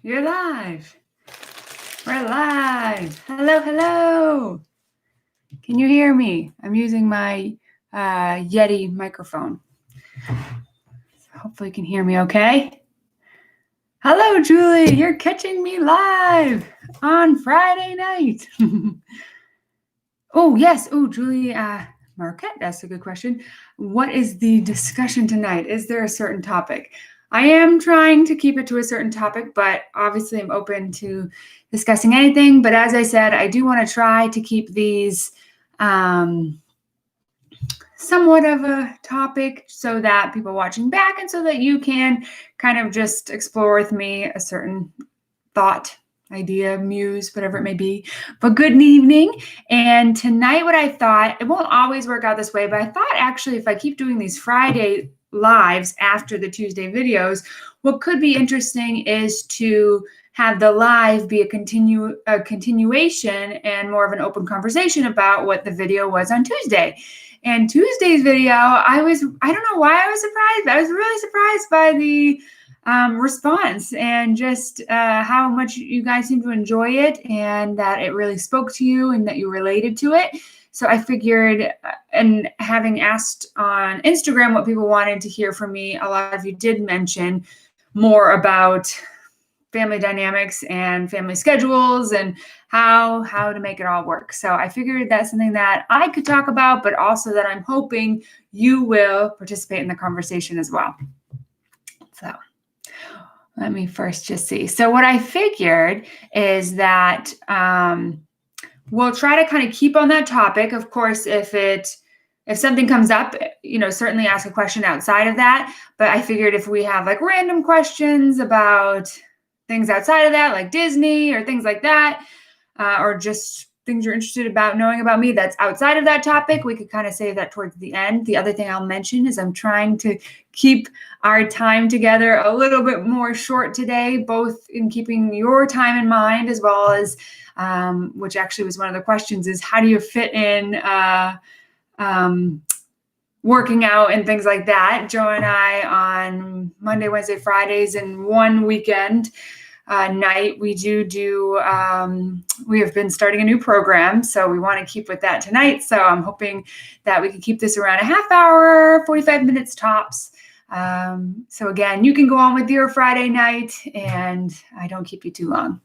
You're live. We're live. Hello, hello. Can you hear me? I'm using my Yeti microphone. So hopefully you can hear me okay. Hello, Julie. You're catching me live on Friday night. Oh, yes. Oh, Julie Marquette, that's a good question. What is the discussion tonight? Is there a certain topic? I am trying to keep it to a certain topic, but obviously I'm open to discussing anything. But as I said, I do want to try to keep these somewhat of a topic so that people watching back and so that you can kind of just explore with me a certain thought, idea, muse, whatever it may be. But good evening. And tonight, what I thought, it won't always work out this way, but I thought actually if I keep doing these Friday lives after the Tuesday videos, what could be interesting is to have the live be a continuation and more of an open conversation about what the video was on Tuesday. And Tuesday's video, I don't know why I was surprised, but I was really surprised by the response and just how much you guys seem to enjoy it and that it really spoke to you and that you related to it. So I figured, and having asked on Instagram what people wanted to hear from me, a lot of you did mention more about family dynamics and family schedules and how to make it all work. So I figured that's something that I could talk about, but also that I'm hoping you will participate in the conversation as well. So let me first just see. So what I figured is that we'll try to kind of keep on that topic. Of course, if something comes up, certainly ask a question outside of that. But I figured if we have like random questions about things outside of that, like Disney or things like that, or just things you're interested about knowing about me that's outside of that topic, we could kind of save that towards the end. The other thing I'll mention is I'm trying to keep our time together a little bit more short today, both in keeping your time in mind as well as, which actually was one of the questions, is how do you fit in working out and things like that. Joe and I on Monday, Wednesday, Fridays, and one weekend night, we have been starting a new program, so we want to keep with that tonight. So I'm hoping that we can keep this around a half hour, 45 minutes tops. So again, you can go on with your Friday night and I don't keep you too long.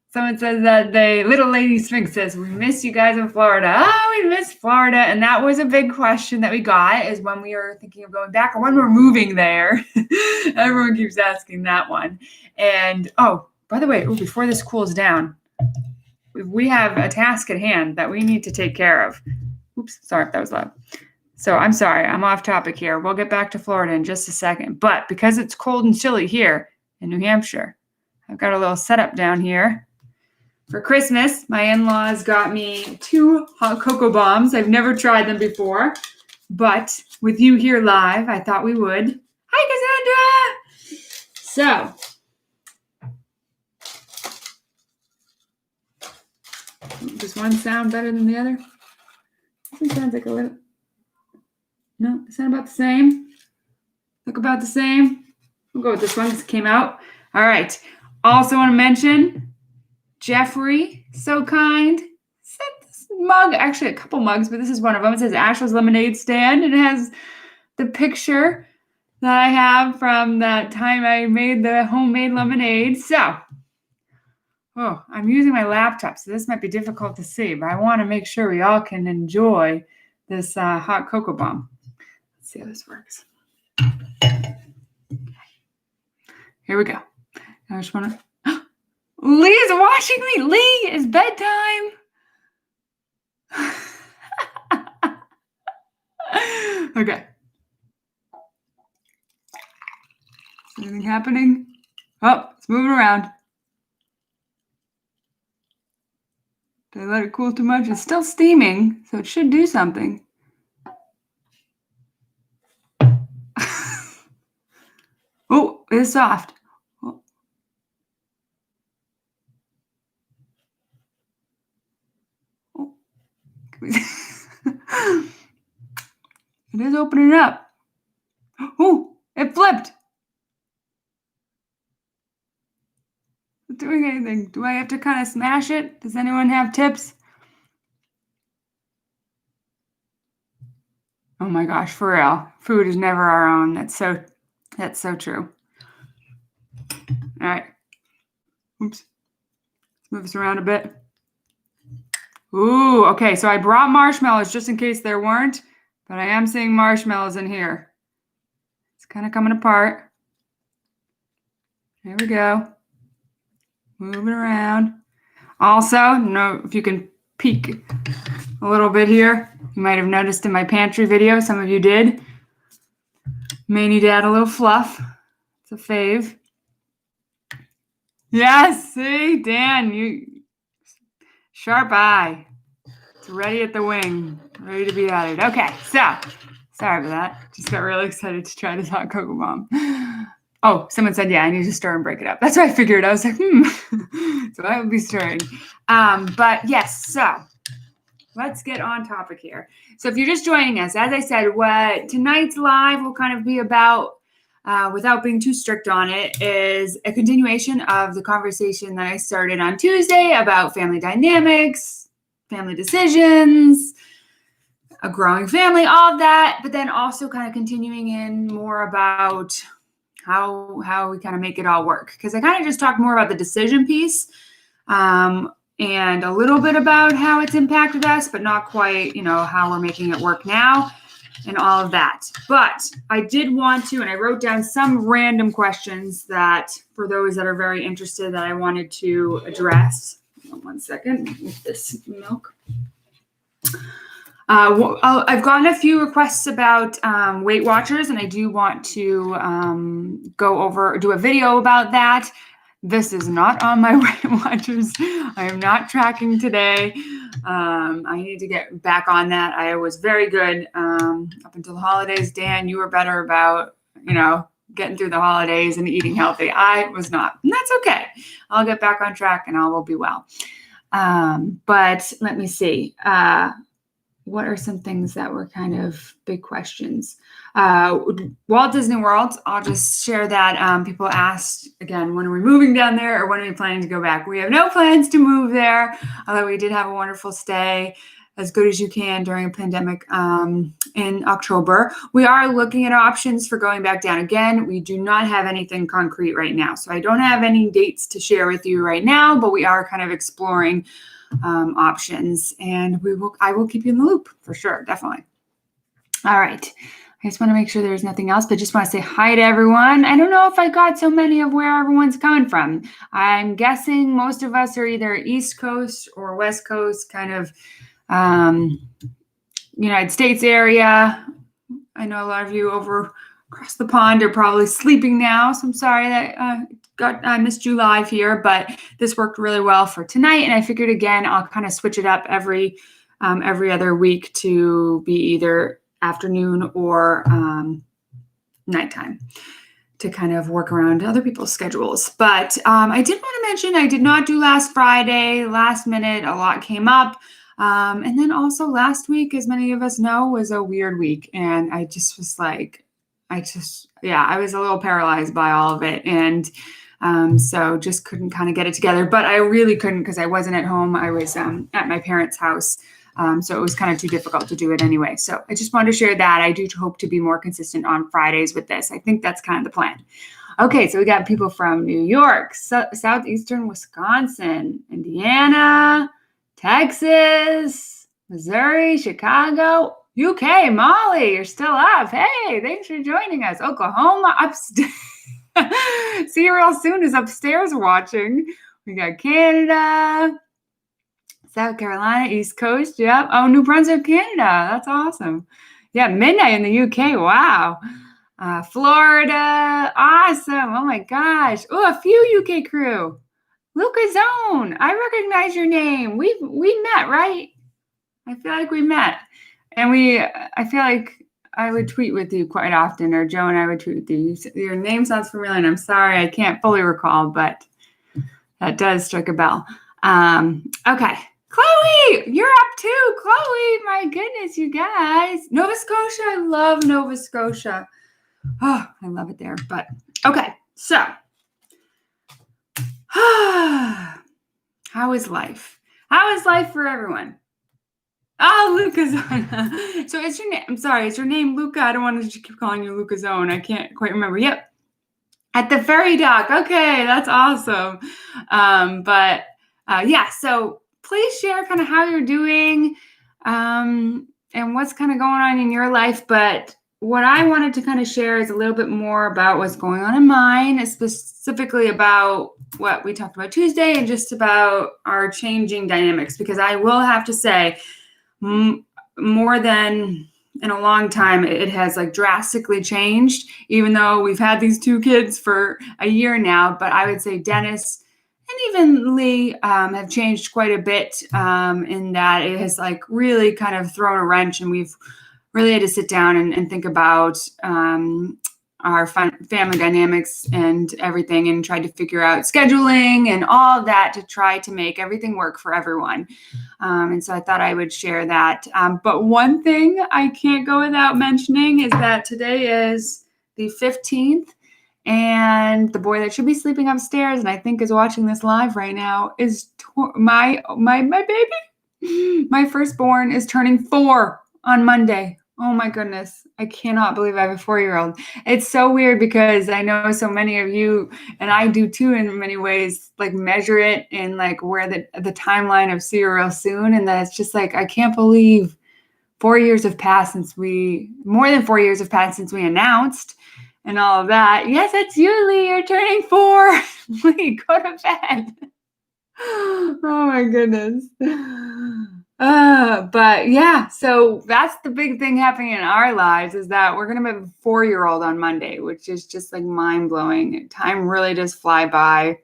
Someone says that the little lady Sphinx says, we miss you guys in Florida. Oh, we miss Florida. And that was a big question that we got, is when we are thinking of going back or when we're moving there. Everyone keeps asking that one. And, oh, by the way, before this cools down, we have a task at hand that we need to take care of. Oops, sorry if that was loud. So I'm sorry, I'm off topic here. We'll get back to Florida in just a second. But because it's cold and chilly here in New Hampshire, I've got a little setup down here. For Christmas, my in-laws got me 2 hot cocoa bombs. I've never tried them before, but with you here live, I thought we would. Hi, Cassandra! So, does one sound better than the other? This one sounds like a little... No, it sounds about the same. Look about the same. We'll go with this one because it came out. All right. Also want to mention... Jeffrey, so kind, sent this mug, actually a couple mugs, but this is one of them. It says Ashley's Lemonade Stand. It has the picture that I have from that time I made the homemade lemonade. So, I'm using my laptop, so this might be difficult to see, but I want to make sure we all can enjoy this hot cocoa bomb. Let's see how this works. Okay. Here we go. I just want to... Lee's watching me. Lee, it's bedtime. Okay. Is anything happening? Oh, it's moving around. Did I let it cool too much? It's still steaming, so it should do something. Oh, it's soft. It is opening up. Oh, it flipped. doing anything. Do I have to kind of smash it? Does anyone have tips? Oh my gosh, for real. Food is never our own. That's so true. All right. Oops. Let's move this around a bit. Ooh, okay. So I brought marshmallows just in case there weren't, but I am seeing marshmallows in here. It's kind of coming apart. There we go. Moving around. Also, if you can peek a little bit here, you might have noticed in my pantry video, some of you did. May need to add a little fluff. It's a fave. Yes, see, Dan, you sharp eye. It's ready at the wing, ready to be added. Okay, so sorry about that. Just got really excited to try this hot cocoa bomb. Oh, someone said, yeah, I need to stir and break it up. That's what I figured. I was like, So I will be stirring. But yes, so let's get on topic here. So if you're just joining us, as I said, what tonight's live will kind of be about, without being too strict on it, is a continuation of the conversation that I started on Tuesday about family dynamics, family decisions, a growing family, all of that, but then also kind of continuing in more about how we kind of make it all work. Because I kind of just talked more about the decision piece, and a little bit about how it's impacted us, but not quite, how we're making it work now and all of that. But I did want to, and I wrote down some random questions that, for those that are very interested, that I wanted to address. One second, with this milk. I've gotten a few requests about Weight Watchers, and I do want to do a video about that. This is not on my Weight Watchers. I am not tracking today. I need to get back on that. I was very good up until the holidays. Dan, you were better about, getting through the holidays and eating healthy. I was not, and that's okay. I'll get back on track and all will be well. But let me see. What are some things that were kind of big questions? Walt Disney World, I'll just share that. People asked, again, when are we moving down there or when are we planning to go back? We have no plans to move there, although we did have a wonderful stay, as good as you can during a pandemic in October. We are looking at options for going back down again. We do not have anything concrete right now. So I don't have any dates to share with you right now, but we are kind of exploring options, and I will keep you in the loop for sure. Definitely. All right. I just want to make sure there's nothing else, but just want to say hi to everyone. I don't know if I got so many of where everyone's coming from. I'm guessing most of us are either East Coast or West Coast, kind of United States area. I know a lot of you over across the pond are probably sleeping now, so I'm sorry that I missed you live here, but this worked really well for tonight. And I figured, again, I'll kind of switch it up every other week to be either afternoon or nighttime to kind of work around other people's schedules. But I did want to mention I did not do last Friday, last minute. A lot came up. And then also last week, as many of us know, was a weird week. And I just was like, I was a little paralyzed by all of it. And so just couldn't kind of get it together, but I really couldn't because I wasn't at home. I was at my parents' house. So it was kind of too difficult to do it anyway. So I just wanted to share that. I do hope to be more consistent on Fridays with this. I think that's kind of the plan. Okay, so we got people from New York, southeastern Wisconsin, Indiana, Texas, Missouri, Chicago, UK. Molly, you're still up. Hey, thanks for joining us. Oklahoma, upstairs. See you real soon is upstairs watching. We got Canada, South Carolina, East Coast. Yep. Oh, New Brunswick, Canada. That's awesome. Yeah, midnight in the UK. Wow. Florida. Awesome. Oh my gosh. Oh, a few UK crew. Luca Zone. I recognize your name. We met, right? I feel like we met. And I feel like I would tweet with you quite often, or Joe and I would tweet with you. Your name sounds familiar, and I'm sorry I can't fully recall, but that does strike a bell. Okay. Chloe, you're up too. Chloe, my goodness, you guys. Nova Scotia, I love Nova Scotia. Oh, I love it there. But okay, so How is life? How is life for everyone? Oh, Lucazone. So it's your name. I'm sorry, is your name Luca? I don't want to keep calling you Lucazone. I can't quite remember. Yep. At the ferry dock. Okay, that's awesome. But yeah, so please share kind of how you're doing and what's kind of going on in your life. But what I wanted to kind of share is a little bit more about what's going on in mine, specifically about what we talked about Tuesday and just about our changing dynamics, because I will have to say, more than in a long time, it has like drastically changed, even though we've had these two kids for a year now. But I would say Dennis and even Lee have changed quite a bit in that it has like really kind of thrown a wrench, and we've really had to sit down and think about our family dynamics and everything, and tried to figure out scheduling and all of that to try to make everything work for everyone. And so I thought I would share that. But one thing I can't go without mentioning is that today is the 15th, and the boy that should be sleeping upstairs and I think is watching this live right now is my baby. My firstborn is turning 4 on Monday. Oh my goodness. I cannot believe I have a 4-year-old. It's so weird because I know so many of you, and I do too in many ways, like measure it in like where the timeline of see you real soon. And that it's just like, I can't believe 4 years have passed more than 4 years have passed since we announced and all of that. Yes, that's you, Lee. You're turning 4. Lee, go to bed. Oh my goodness. But yeah, so that's the big thing happening in our lives, is that we're going to have a 4-year-old on Monday, which is just like mind blowing. Time really does fly by.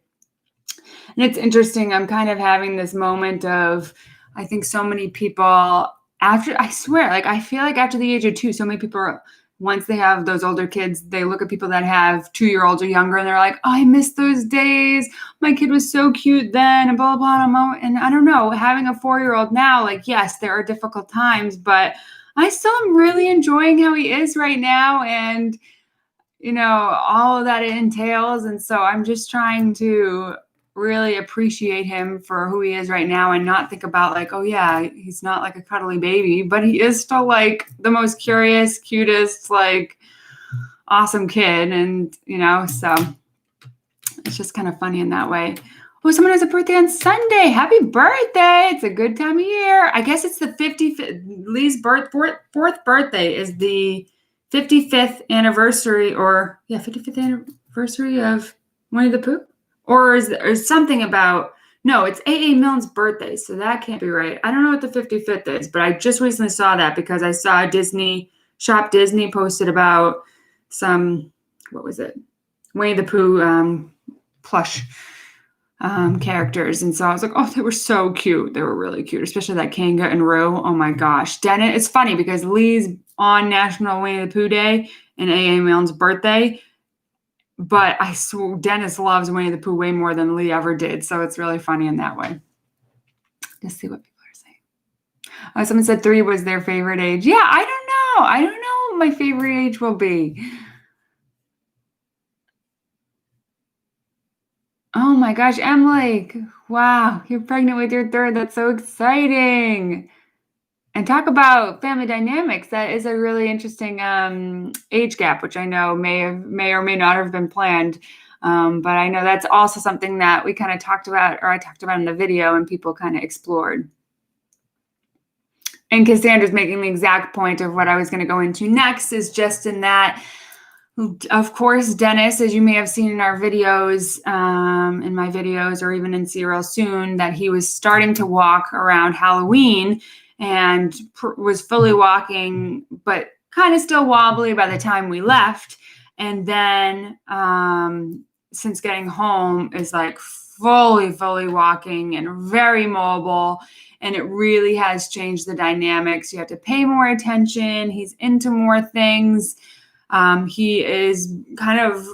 And it's interesting. I'm kind of having this moment of, I think so many people I swear, like I feel like after the age of 2, so many people once they have those older kids, they look at people that have 2-year-olds or younger, and they're like, oh, I miss those days. My kid was so cute then, and blah, blah, blah. And I don't know, having a 4-year-old now, like, yes, there are difficult times, but I still am really enjoying how he is right now, and, you know, all of that it entails. And so I'm just trying to really appreciate him for who he is right now, and not think about like, oh yeah, he's not like a cuddly baby, but he is still like the most curious, cutest, like awesome kid. And, you know, so it's just kind of funny in that way. Oh, someone has a birthday on Sunday. Happy birthday. It's a good time of year. I guess it's the 55th. Lee's fourth birthday is the 55th anniversary, or 55th anniversary of Winnie the Pooh. Or is there something about, no, it's A.A. Milne's birthday, so that can't be right. I don't know what the 55th is, but I just recently saw that because I saw Shop Disney posted about some, what was it? Winnie the Pooh plush characters. And so I was like, oh, they were so cute. They were really cute, especially that Kanga and Roo. Oh my gosh. Dennis, it's funny because Lee's on National Winnie the Pooh Day and A.A. Milne's birthday. But I swear Dennis loves Winnie the Pooh way more than Lee ever did. So it's really funny in that way. Let's see what people are saying. Oh, someone said 3 was their favorite age. Yeah, I don't know. I don't know what my favorite age will be. Oh my gosh, Emily. Wow, you're pregnant with your 3rd. That's so exciting. And talk about family dynamics. That is a really interesting age gap, which I know may or may not have been planned. But I know that's also something that we kind of talked about, or I talked about in the video, and people kind of explored. And Cassandra's making the exact point of what I was going to go into next, is just in that, of course, Dennis, as you may have seen in our videos, in my videos, or even in See Real Soon, that he was starting to walk around Halloween and was fully walking, but kind of still wobbly by the time we left. And then since getting home is like fully walking and very mobile. And it really has changed the dynamics. You have to pay more attention. He's into more things. He is kind of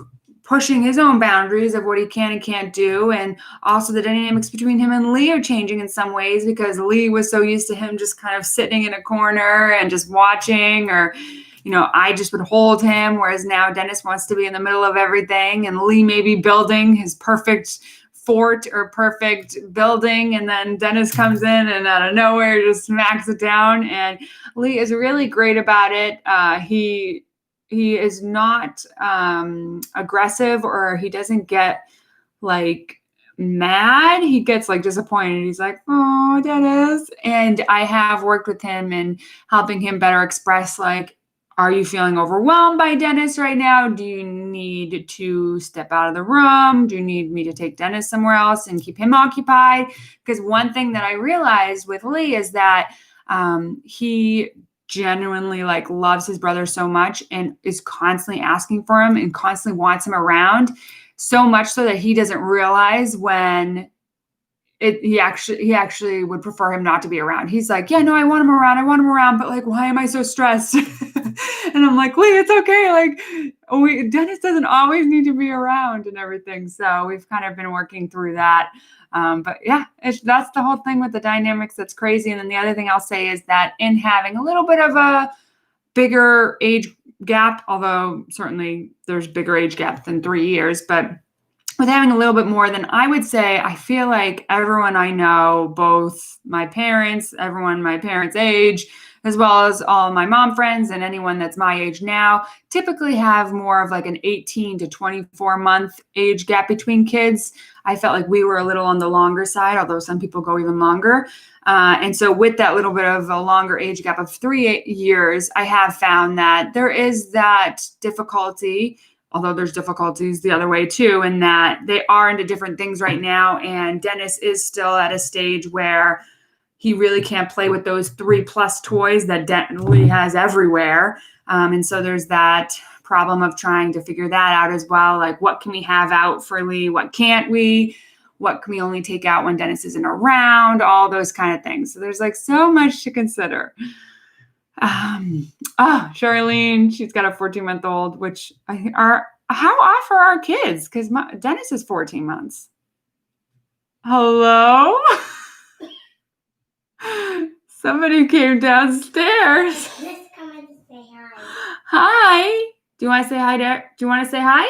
pushing his own boundaries of what he can and can't do. And also the dynamics between him and Lee are changing in some ways, because Lee was so used to him just kind of sitting in a corner and just watching, or, you know, I just would hold him. Whereas now Dennis wants to be in the middle of everything, and Lee may be building his perfect fort or perfect building, and then Dennis comes in and out of nowhere just smacks it down. And Lee is really great about it. He is not aggressive, or he doesn't get like mad. He gets like disappointed. He's like, oh, Dennis. And I have worked with him in helping him better express, like, are you feeling overwhelmed by Dennis right now? Do you need to step out of the room? Do you need me to take Dennis somewhere else and keep him occupied? Because one thing that I realized with Lee is that he genuinely like loves his brother so much and is constantly asking for him and constantly wants him around, so much so that he doesn't realize when he actually would prefer him not to be around. He's like, yeah, no, I want him around, but like, why am I so stressed? And I'm like, Lee, it's okay. Like, Dennis doesn't always need to be around and everything. So we've kind of been working through that. But yeah, that's the whole thing with the dynamics that's crazy. And then the other thing I'll say is that in having a little bit of a bigger age gap, although certainly there's bigger age gap than 3 years, but with having a little bit more than, I would say, I feel like everyone I know, both my parents, everyone my parents' age, as well as all my mom friends and anyone that's my age now, typically have more of like an 18 to 24 month age gap between kids. I felt like we were a little on the longer side, although some people go even longer. And so with that little bit of a longer age gap of 3 years, I have found that there is that difficulty, although there's difficulties the other way too, in that they are into different things right now. And Dennis is still at a stage where he really can't play with those 3+ toys that Lee has everywhere. And so there's that problem of trying to figure that out as well. Like, what can we have out for Lee? What can't we? What can we only take out when Dennis isn't around? All those kind of things. So there's like so much to consider. Charlene, she's got a 14-month-old, which how off are our kids? Because Dennis is 14 months. Hello? Somebody came downstairs. Just coming to say hi. Hi. Do you want to say hi, Derek? Do you want to say hi?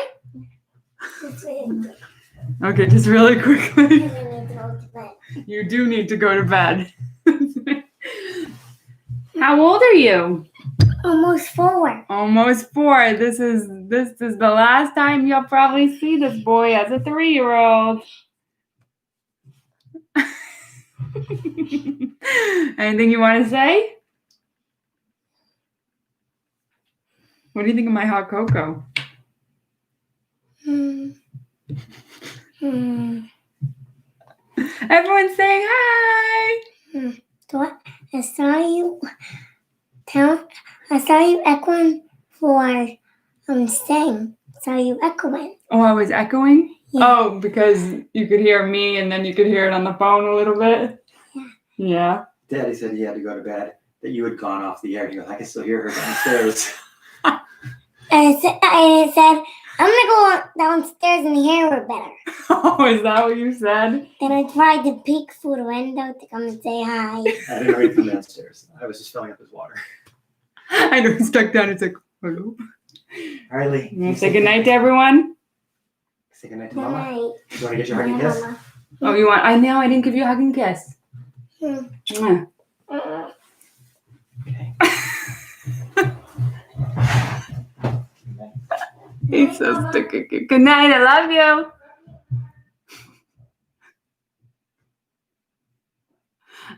Just really quick. Okay, just really quickly. Because I need to go to bed. You do need to go to bed. How old are you? Almost 4. Almost 4. This is the last time you'll probably see this boy as a 3-year-old. Anything you want to say? What do you think of my hot cocoa? Everyone's saying hi. I saw you echoing for saying. Saw you echoing. Oh, I was echoing? Yeah. Oh, because you could hear me and then you could hear it on the phone a little bit? Yeah. Daddy said he had to go to bed, that you had gone off the air. He goes, I can still hear her downstairs. I said, I'm going to go downstairs and hear her better. Oh, is that what you said? Then I tried to peek through the window to come and say hi. I didn't know he'd come downstairs. I was just filling up his water. I know he's stuck down. It's like, hello. All right, Lee. You want to say goodnight to everyone? Say goodnight to Good Mama. night. You want to get your hug and kiss? Mama. Oh, you want? I know I didn't give you a hug and kiss. Mwah. Okay. He's so sticky. Good night. I love you.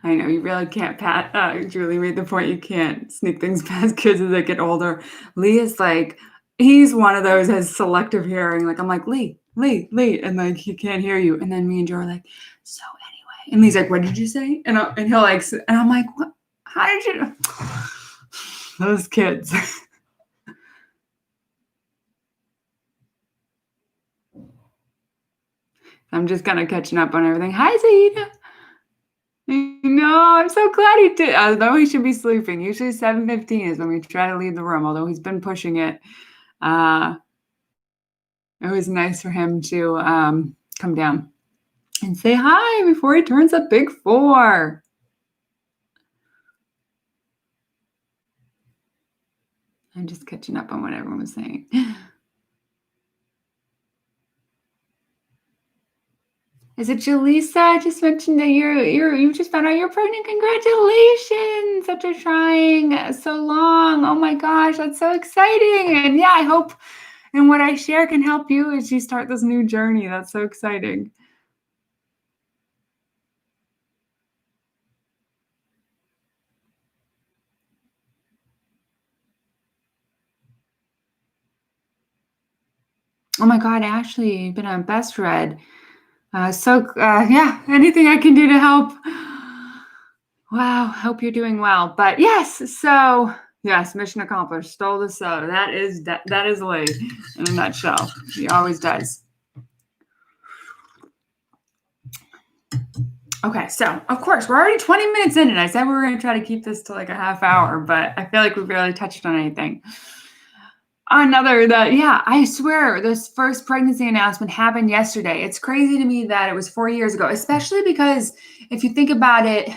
I know you really can't Julie made the point, you can't sneak things past kids as they get older. Lee is like, he's one of those has selective hearing. Like, I'm like, Lee, and like he can't hear you. And then me and Joe are like, so anyway. And Lee's like, what did you say? And he'll like, and I'm like, what? How did you? Those kids. I'm just kind of catching up on everything. Hi, Zahida. No, I'm so glad he did. Although he should be sleeping. Usually 7:15 is when we try to leave the room, although he's been pushing it. It was nice for him to come down and say hi before he turns a big 4. I'm just catching up on what everyone was saying. Is it Jaleesa? I just mentioned that you just found out you're pregnant. Congratulations after trying so long. Oh my gosh, that's so exciting. And yeah, I hope and what I share can help you as you start this new journey. That's so exciting. Oh my God, Ashley, you've been on Best Read. Yeah, anything I can do to help. Wow, hope you're doing well. But yes, so yes, mission accomplished. Stole the soda. That is Lee in a nutshell. He always does. Okay, so of course we're already 20 minutes in, and I said we were going to try to keep this to like a half hour, but I feel like we barely touched on anything. I swear this first pregnancy announcement happened yesterday. It's crazy to me that it was 4 years ago, especially because if you think about it,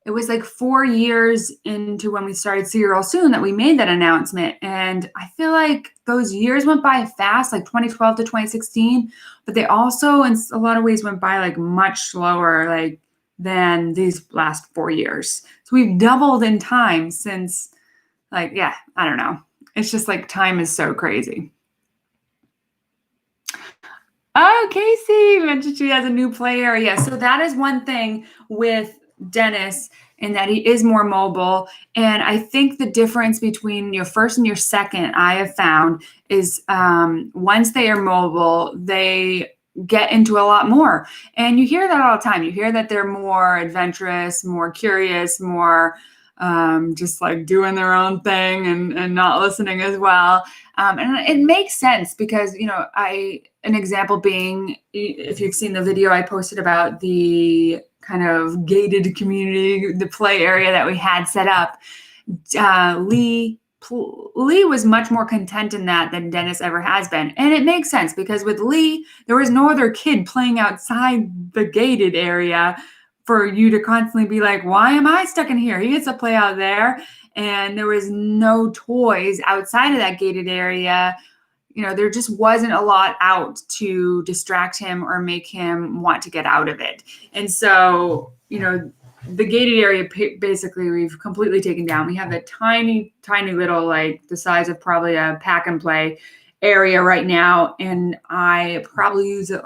it was like 4 years into when we started See Her Real Soon that we made that announcement. And I feel like those years went by fast, like 2012 to 2016, but they also in a lot of ways went by like much slower, like than these last 4 years. So we've doubled in time since I don't know. It's just like time is so crazy. Oh, Casey mentioned she has a new play area. So that is one thing with Dennis in that he is more mobile. And I think the difference between your first and your second, I have found, is once they are mobile, they get into a lot more. And you hear that all the time. You hear that they're more adventurous, more curious, more just like doing their own thing and not listening as well. And it makes sense because, an example being, if you've seen the video I posted about the kind of gated community, the play area that we had set up, Lee was much more content in that than Dennis ever has been. And it makes sense because with Lee, there was no other kid playing outside the gated area for you to constantly be like, why am I stuck in here? He gets to play out there. And there was no toys outside of that gated area. There just wasn't a lot out to distract him or make him want to get out of it. And so, the gated area, basically, we've completely taken down. We have a tiny, tiny little, like the size of probably a pack and play area right now. And I probably use it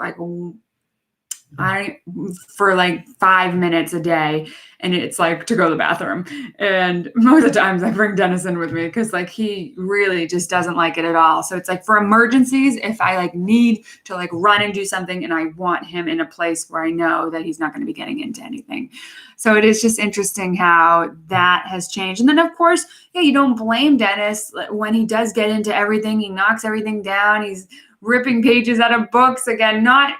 for like 5 minutes a day, and it's like to go to the bathroom. And most of the times I bring Dennis in with me because like he really just doesn't like it at all. So it's like for emergencies, if I like need to like run and do something and I want him in a place where I know that he's not going to be getting into anything. So it is just interesting how that has changed. And then of course, you don't blame Dennis when he does get into everything. He knocks everything down. He's ripping pages out of books again, not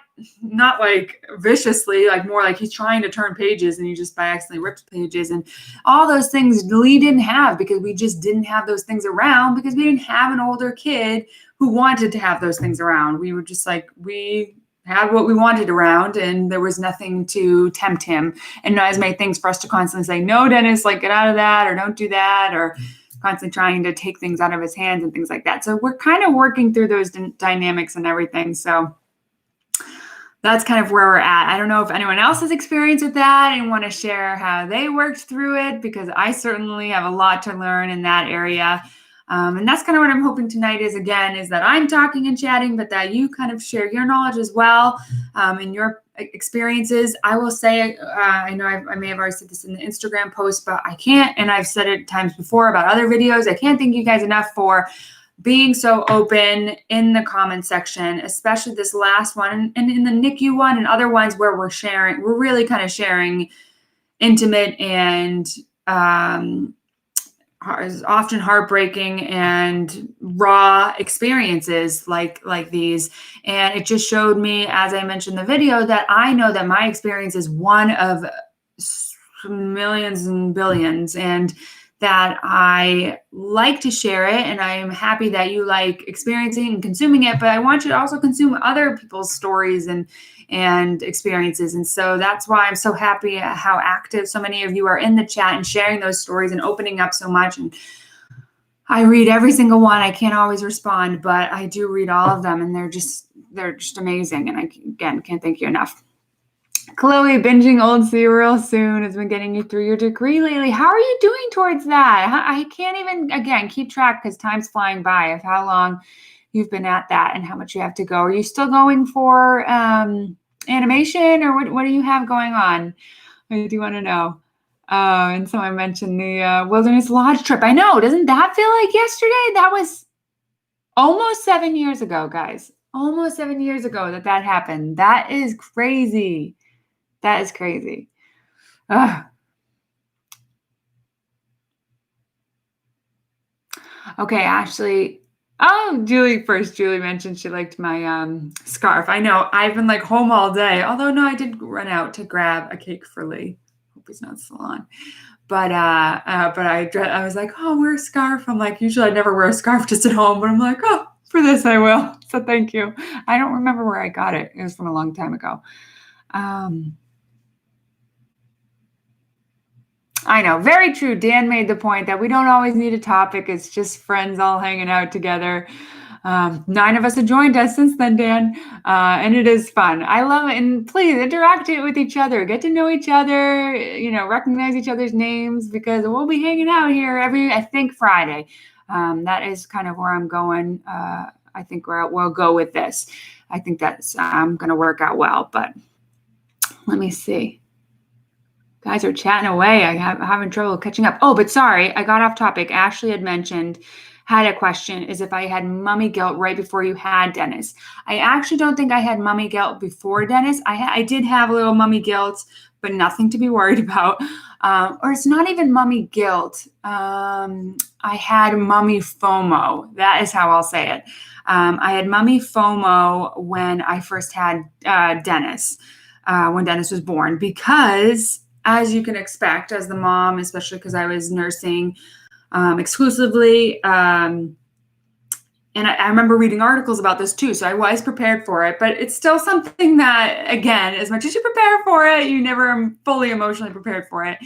like viciously, like more like he's trying to turn pages and he just by accidentally rips pages, and all those things Lee didn't have because we just didn't have those things around because we didn't have an older kid who wanted to have those things around. We were just like, we had what we wanted around and there was nothing to tempt him, and not as many things for us to constantly say, no, Dennis, like get out of that or don't do that, or constantly trying to take things out of his hands and things like that. So we're kind of working through those dynamics and everything. So that's kind of where we're at. I don't know if anyone else has experience with that and want to share how they worked through it, because I certainly have a lot to learn in that area. And that's kind of what I'm hoping tonight is that I'm talking and chatting, but that you kind of share your knowledge as well and your experiences. I will say, I know I may have already said this in the Instagram post, but I can't, and I've said it times before about other videos, I can't thank you guys enough for being so open in the comment section, especially this last one and in the NICU one and other ones where we're really kind of sharing intimate and often heartbreaking and raw experiences like these. And it just showed me, as I mentioned in the video, that I know that my experience is one of millions and billions, and that I like to share it, and I am happy that you like experiencing and consuming it, but I want you to also consume other people's stories and experiences. And so that's why I'm so happy at how active so many of you are in the chat and sharing those stories and opening up so much. And I read every single one. I can't always respond, but I do read all of them, and they're just amazing. And I, again, can't thank you enough. Chloe, binging old serial soon has been getting you through your degree lately. How are you doing towards that? I can't even, again, keep track because time's flying by of how long you've been at that and how much you have to go. Are you still going for animation, or what do you have going on? I do want to know. And someone mentioned the Wilderness Lodge trip. I know. Doesn't that feel like yesterday? That was almost 7 years ago, guys. Almost 7 years ago that happened. That is crazy. That is crazy. Ugh. Okay, Ashley. Oh, Julie first. Julie mentioned she liked my scarf. I know. I've been like home all day. Although no, I did run out to grab a cake for Lee. Hope he's not still on. But I was like, oh, wear a scarf. I'm like, usually I never wear a scarf just at home, but I'm like, oh, for this I will. So thank you. I don't remember where I got it. It was from a long time ago. I know. Very true. Dan made the point that we don't always need a topic. It's just friends all hanging out together. 9 of us have joined us since then, Dan. And it is fun. I love it. And please interact with each other. Get to know each other, recognize each other's names, because we'll be hanging out here I think, Friday. That is kind of where I'm going. I think we'll go with this. I think that's going to work out well. But let me see. Guys are chatting away. I'm having trouble catching up. Oh, but sorry, I got off topic. Ashley had a question, is if I had mommy guilt right before you had Dennis. I actually don't think I had mommy guilt before Dennis. I did have a little mommy guilt, but nothing to be worried about. Or it's not even mommy guilt. I had mommy FOMO. That is how I'll say it. I had mommy FOMO when I first had Dennis, when Dennis was born, because as you can expect as the mom, especially because I was nursing exclusively. And I remember reading articles about this too. So I was prepared for it, but it's still something that, again, as much as you prepare for it, you never are fully emotionally prepared for it.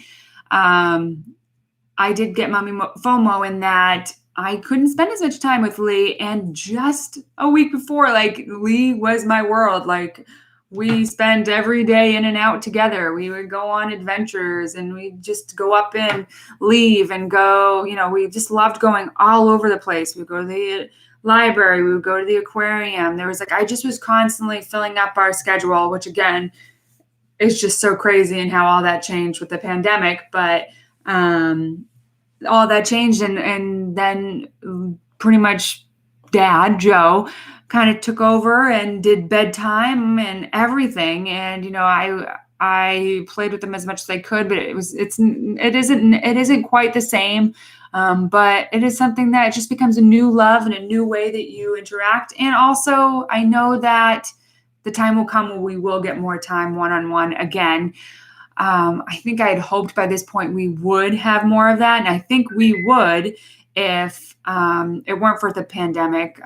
I did get mommy FOMO in that I couldn't spend as much time with Lee. And just a week before, like, Lee was my world. Like, we spent every day in and out together. We would go on adventures and we'd just go up and leave and go, we just loved going all over the place. We'd go to the library, we would go to the aquarium. I just was constantly filling up our schedule, which again, is just so crazy, and how all that changed with the pandemic. But all that changed, and then pretty much Dad, Joe, kind of took over and did bedtime and everything. And, I played with them as much as I could, but it isn't quite the same. But it is something that just becomes a new love and a new way that you interact. And also I know that the time will come when we will get more time one-on-one again. I think I had hoped by this point we would have more of that. And I think we would, if it weren't for the pandemic.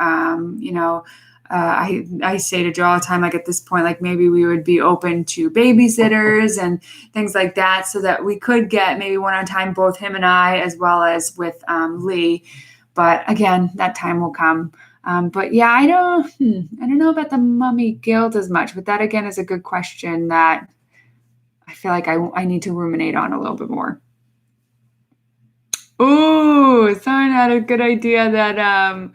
I say to Joe all the time, like, at this point, like, maybe we would be open to babysitters and things like that, so that we could get maybe one-on-one time, both him and I, as well as with Lee. But again, that time will come. But yeah, I don't know about the mommy guilt as much, but that again is a good question that I feel like I need to ruminate on a little bit more. Ooh, someone had a good idea that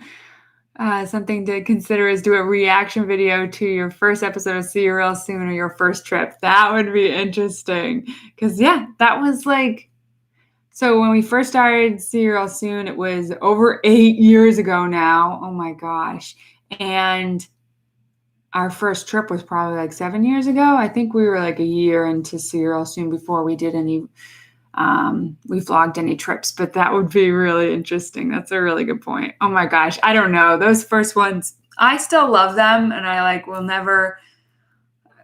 something to consider is do a reaction video to your first episode of See You Real Soon, or your first trip. That would be interesting. Because, yeah, that was like, so when we first started See You Real Soon, it was over 8 years ago now. Oh my gosh. And our first trip was probably like 7 years ago. I think we were like a year into See You Real Soon before we did we vlogged any trips, but that would be really interesting. That's a really good point. Oh my gosh. I don't know. Those first ones, I still love them, and I will never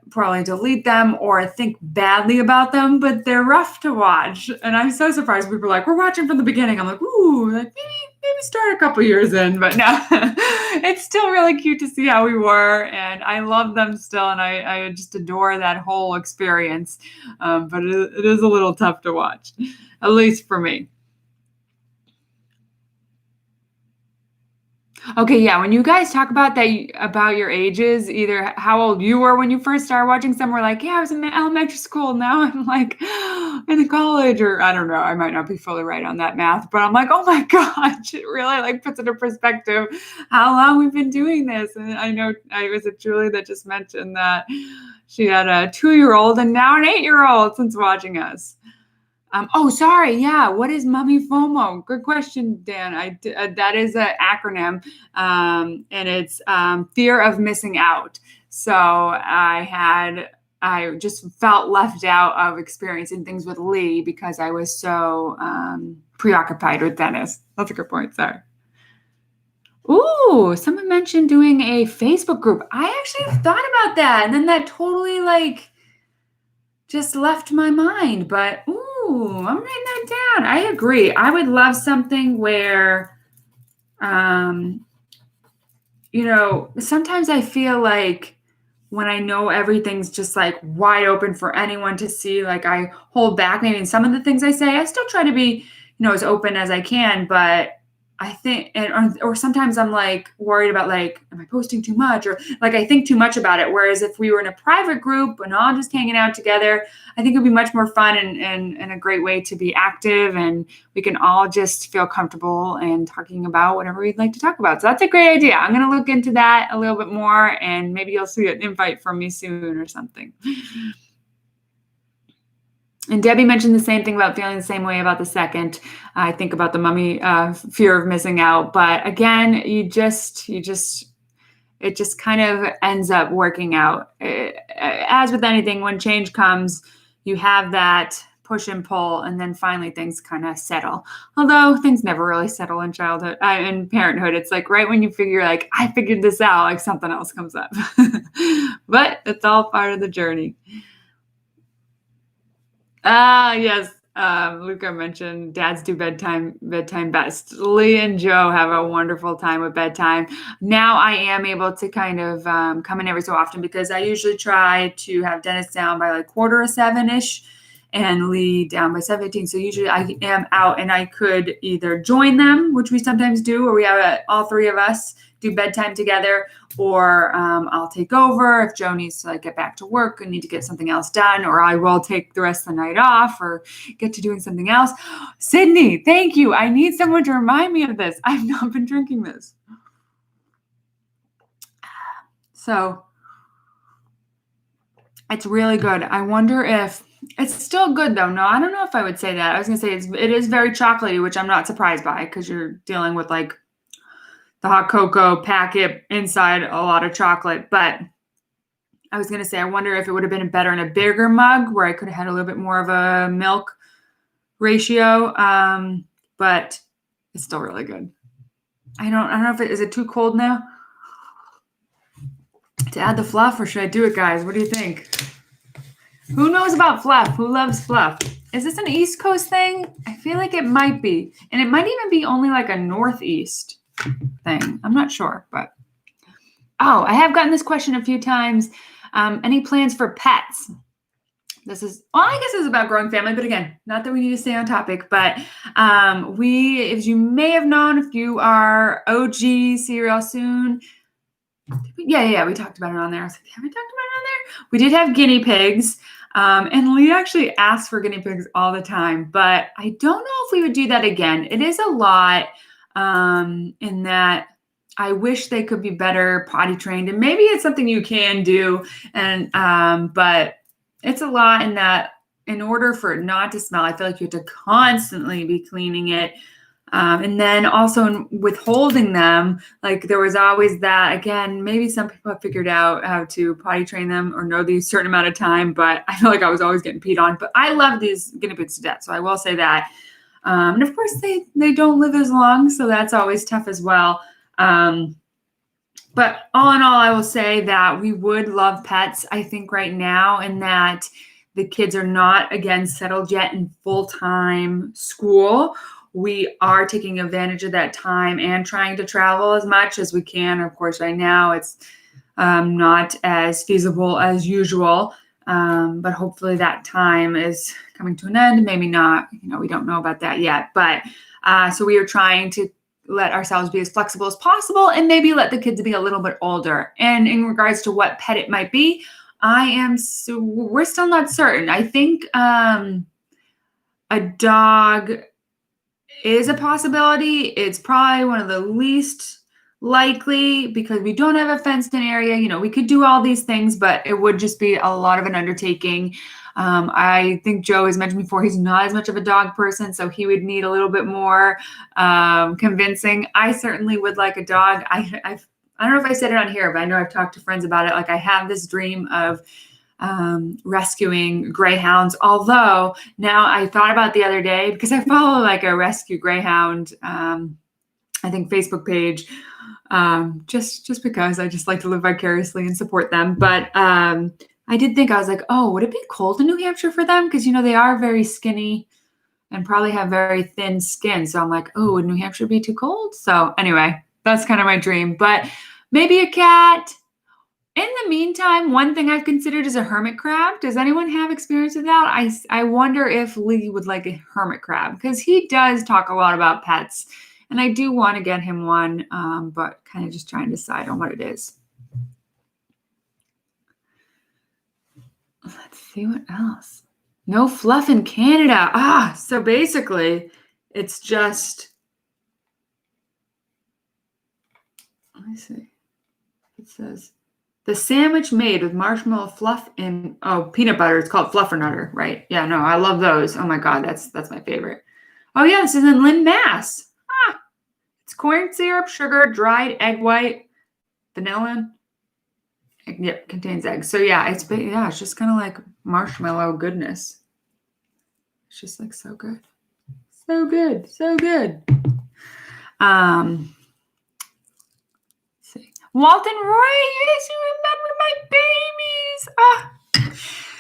probably delete them or think badly about them, but they're rough to watch. And I'm so surprised people are like, we're watching from the beginning. I'm like, ooh, like maybe start a couple years in, but no, it's still really cute to see how we were. And I love them still. And I just adore that whole experience. But it is a little tough to watch, at least for me. Okay, yeah. When you guys talk about that, about your ages, either how old you were when you first started watching, some were like, yeah, I was in elementary school. Now I'm like in college, or I don't know. I might not be fully right on that math, but I'm like, oh my gosh, it really like puts into perspective how long we've been doing this. And I know I was it Julie that just mentioned that she had a 2-year-old and now an 8-year-old since watching us. Oh, sorry. Yeah. What is Mummy FOMO? Good question, Dan. That is an acronym, and it's fear of missing out. So I just felt left out of experiencing things with Lee because I was so preoccupied with Dennis. That's a good point. Sorry. Ooh, someone mentioned doing a Facebook group. I actually thought about that, and then that totally like just left my mind. But ooh, I'm writing that down. I agree. I would love something where, sometimes I feel like when I know everything's just like wide open for anyone to see, like I hold back maybe in some of the things I say. I still try to be, as open as I can, but I think, or sometimes I'm like worried about like, am I posting too much? Or like, I think too much about it. Whereas if we were in a private group and all just hanging out together, I think it'd be much more fun and a great way to be active, and we can all just feel comfortable and talking about whatever we'd like to talk about. So that's a great idea. I'm going to look into that a little bit more, and maybe you'll see an invite from me soon or something. And Debbie mentioned the same thing about feeling the same way about the second. I think about the mummy fear of missing out. But again, it just kind of ends up working out. As with anything, when change comes, you have that push and pull, and then finally things kind of settle. Although things never really settle in childhood, in parenthood. It's like right when you figure like, I figured this out, like something else comes up. But it's all part of the journey. Yes. Luca mentioned dads do bedtime best. Lee and Joe have a wonderful time with bedtime. Now I am able to kind of come in every so often because I usually try to have Dennis down by like 6:45-ish and Lee down by 7:15. So usually I am out and I could either join them, which we sometimes do, or we have all three of us do bedtime together, or I'll take over if Joe needs to like get back to work and need to get something else done, or I will take the rest of the night off or get to doing something else. Sydney, thank you. I need someone to remind me of this. I've not been drinking this. So it's really good. I wonder if it's still good though. No, I don't know if I would say that. I was going to say it is very chocolatey, which I'm not surprised by because you're dealing with like the hot cocoa packet inside a lot of chocolate. But I was going to say, I wonder if it would have been better in a bigger mug where I could have had a little bit more of a milk ratio. But it's still really good. I don't know if is it too cold now to add the fluff, or should I do it, guys? What do you think? Who knows about fluff? Who loves fluff? Is this an East Coast thing? I feel like it might be. And it might even be only like a Northeast thing. I'm not sure, but I have gotten this question a few times. Any plans for pets? I guess this is about growing family, but again, not that we need to stay on topic, but as you may have known, if you are OG, see you real soon. Yeah, we talked about it on there. I was like, have we talked about it on there? We did have guinea pigs. And Lee actually asks for guinea pigs all the time, but I don't know if we would do that again. It is a lot in that I wish they could be better potty trained, and maybe it's something you can do. And but it's a lot in that in order for it not to smell, I feel like you have to constantly be cleaning it. And then also withholding them, like there was always that, again, maybe some people have figured out how to potty train them or know the certain amount of time, but I feel like I was always getting peed on. But I love these guinea pigs to death, so I will say that. And of course, they don't live as long, so that's always tough as well. But all in all, I will say that we would love pets, I think, right now, and that the kids are not, again, settled yet in full-time school. We are taking advantage of that time and trying to travel as much as we can. Of course, right now it's not as feasible as usual, but hopefully that time is coming to an end. Maybe not, we don't know about that yet. But so we are trying to let ourselves be as flexible as possible and maybe let the kids be a little bit older. And in regards to what pet it might be, we're still not certain. I think a dog is a possibility. It's probably one of the least likely because we don't have a fenced in area. You know, we could do all these things, but it would just be a lot of an undertaking. I think Joe has mentioned before, he's not as much of a dog person, so he would need a little bit more convincing. I certainly would like a dog. I don't know if I said it on here, but I know I've talked to friends about it. Like I have this dream of rescuing greyhounds. Although now I thought about the other day because I follow like a rescue greyhound, I think Facebook page, just because I just like to live vicariously and support them. But I did think, I was like, oh, would it be cold in New Hampshire for them? Because, you know, they are very skinny and probably have very thin skin. So I'm like, oh, would New Hampshire be too cold? So anyway, that's kind of my dream. But maybe a cat. In the meantime, one thing I've considered is a hermit crab. Does anyone have experience with that? I wonder if Lee would like a hermit crab because he does talk a lot about pets. And I do want to get him one, but kind of just trying to decide on what it is. Let's see what else. No fluff in Canada. So basically, it's just, let me see. It says, the sandwich made with marshmallow fluff and peanut butter. It's called Fluffernutter, right? Yeah, no, I love those. Oh my God, that's my favorite. Oh yeah, this is in Lynn, Mass. It's corn syrup, sugar, dried egg white, vanilla. Yep, contains eggs. So yeah, it's just kind of like marshmallow goodness. It's just like so good. So good. So good. Let's see. Walt and Roy, yes, you remember my babies.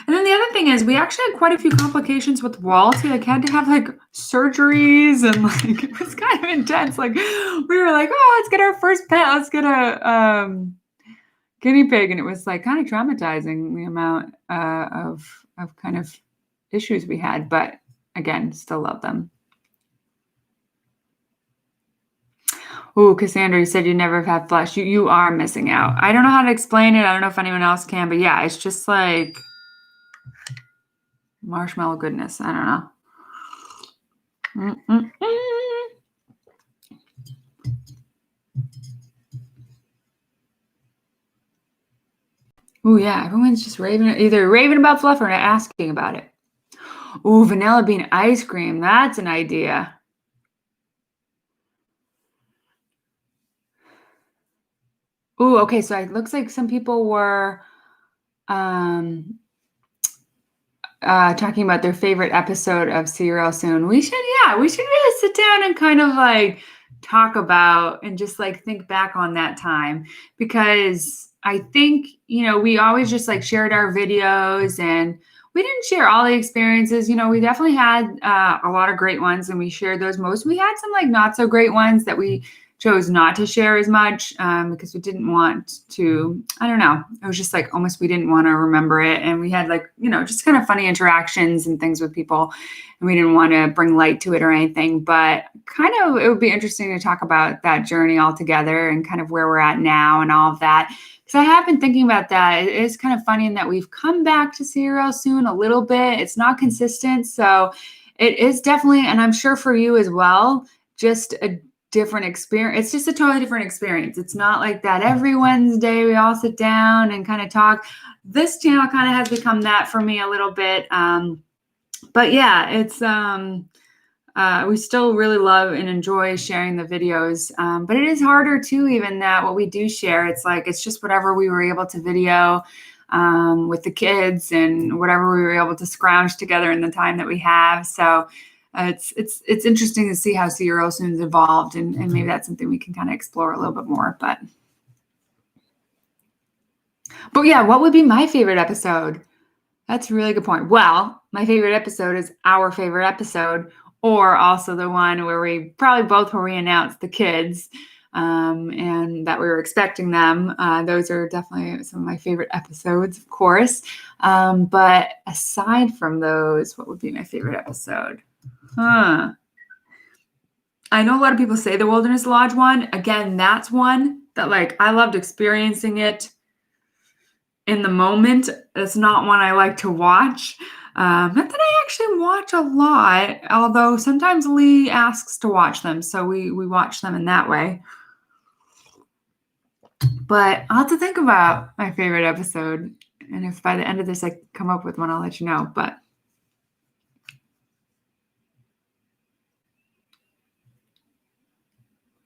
And then the other thing is we actually had quite a few complications with Walt. He like had to have like surgeries and like it was kind of intense. Like we were like, oh, let's get our first pet. Let's get a guinea pig, and it was like kind of traumatizing the amount of kind of issues we had, but again, still love them. Ooh, Cassandra, you said you never have had flesh. You are missing out. I don't know how to explain it. I don't know if anyone else can, but yeah, it's just like marshmallow goodness. I don't know. Ooh, yeah, everyone's just either raving about fluff or asking about it. Ooh, vanilla bean ice cream. That's an idea. Ooh, okay, so it looks like some people were talking about their favorite episode of See You Real Soon. We should really sit down and kind of like talk about and just like think back on that time, because I think, you know, we always just like shared our videos and we didn't share all the experiences. You know, we definitely had a lot of great ones and we shared those most. We had some like not so great ones that we chose not to share as much because we didn't want to, I don't know. It was just like almost we didn't want to remember it. And we had like, you know, just kind of funny interactions and things with people. And we didn't want to bring light to it or anything. But kind of it would be interesting to talk about that journey all together and kind of where we're at now and all of that. Because I have been thinking about that. It is kind of funny in that we've come back to See You Real Soon a little bit. It's not consistent. So it is definitely, and I'm sure for you as well, just a different experience. It's just a totally different experience. It's not like that every Wednesday we all sit down and kind of talk. This channel kind of has become that for me a little bit. But yeah, it's we still really love and enjoy sharing the videos. But it is harder too, even that what we do share, it's like it's just whatever we were able to video with the kids and whatever we were able to scrounge together in the time that we have. So it's interesting to see how See You Real Soon's evolved, and maybe that's something we can kind of explore a little bit more. But yeah, what would be my favorite episode? That's a really good point. Well, my favorite episode is our favorite episode, or also the one where we announced the kids and that we were expecting them. Those are definitely some of my favorite episodes, of course. But aside from those, what would be my favorite episode? I know a lot of people say the Wilderness Lodge one. Again, that's one that like I loved experiencing it in the moment. It's not one I like to watch. Not that I actually watch a lot, although sometimes Lee asks to watch them, so we watch them in that way. But I'll have to think about my favorite episode, and if by the end of this I come up with one, I'll let you know. But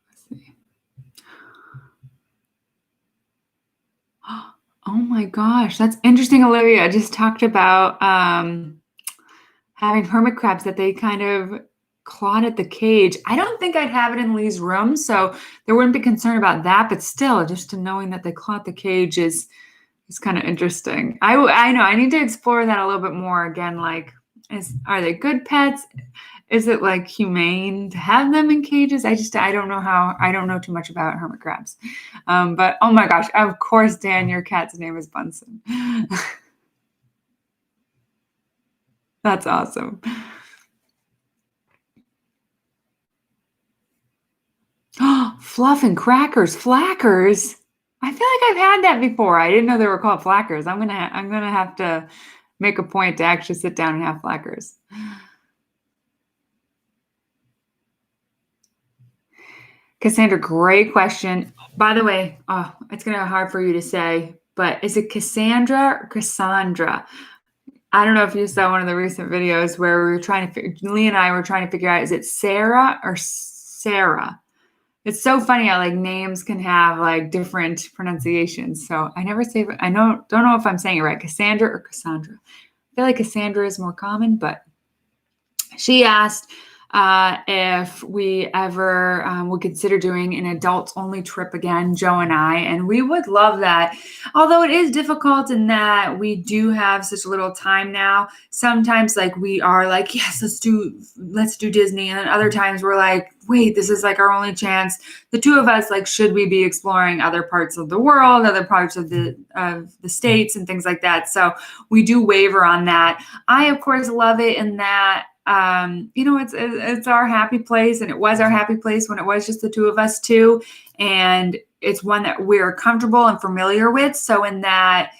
let's see. Oh my gosh, that's interesting, Olivia. I just talked about having hermit crabs that they kind of clawed at the cage. I don't think I'd have it in Lee's room, so there wouldn't be concern about that. But still, just to knowing that they clawed the cage is kind of interesting. I know I need to explore that a little bit more. Again, like, are they good pets? Is it like humane to have them in cages? I don't know too much about hermit crabs. But oh my gosh, of course, Dan, your cat's name is Bunsen. That's awesome. Fluff and crackers, flackers. I feel like I've had that before. I didn't know they were called flackers. I'm gonna have to make a point to actually sit down and have flackers. Cassandra, great question. By the way, it's gonna be hard for you to say, but is it Cassandra or Cassandra? I don't know if you saw one of the recent videos where Lee and I were trying to figure out, is it Sarah or Sarah? It's so funny how like names can have like different pronunciations. So I never say, don't know if I'm saying it right, Cassandra or Cassandra. I feel like Cassandra is more common, but she asked if we ever would consider doing an adults-only trip again, Joe and I, and we would love that. Although it is difficult in that we do have such little time now. Sometimes like we are like, yes, let's do Disney, and then other times we're like, wait, this is like our only chance. The two of us, like, should we be exploring other parts of the world, other parts of the states and things like that? So we do waver on that. I, of course, love it in that it's our happy place, and it was our happy place when it was just the two of us too. And it's one that we're comfortable and familiar with. So in that,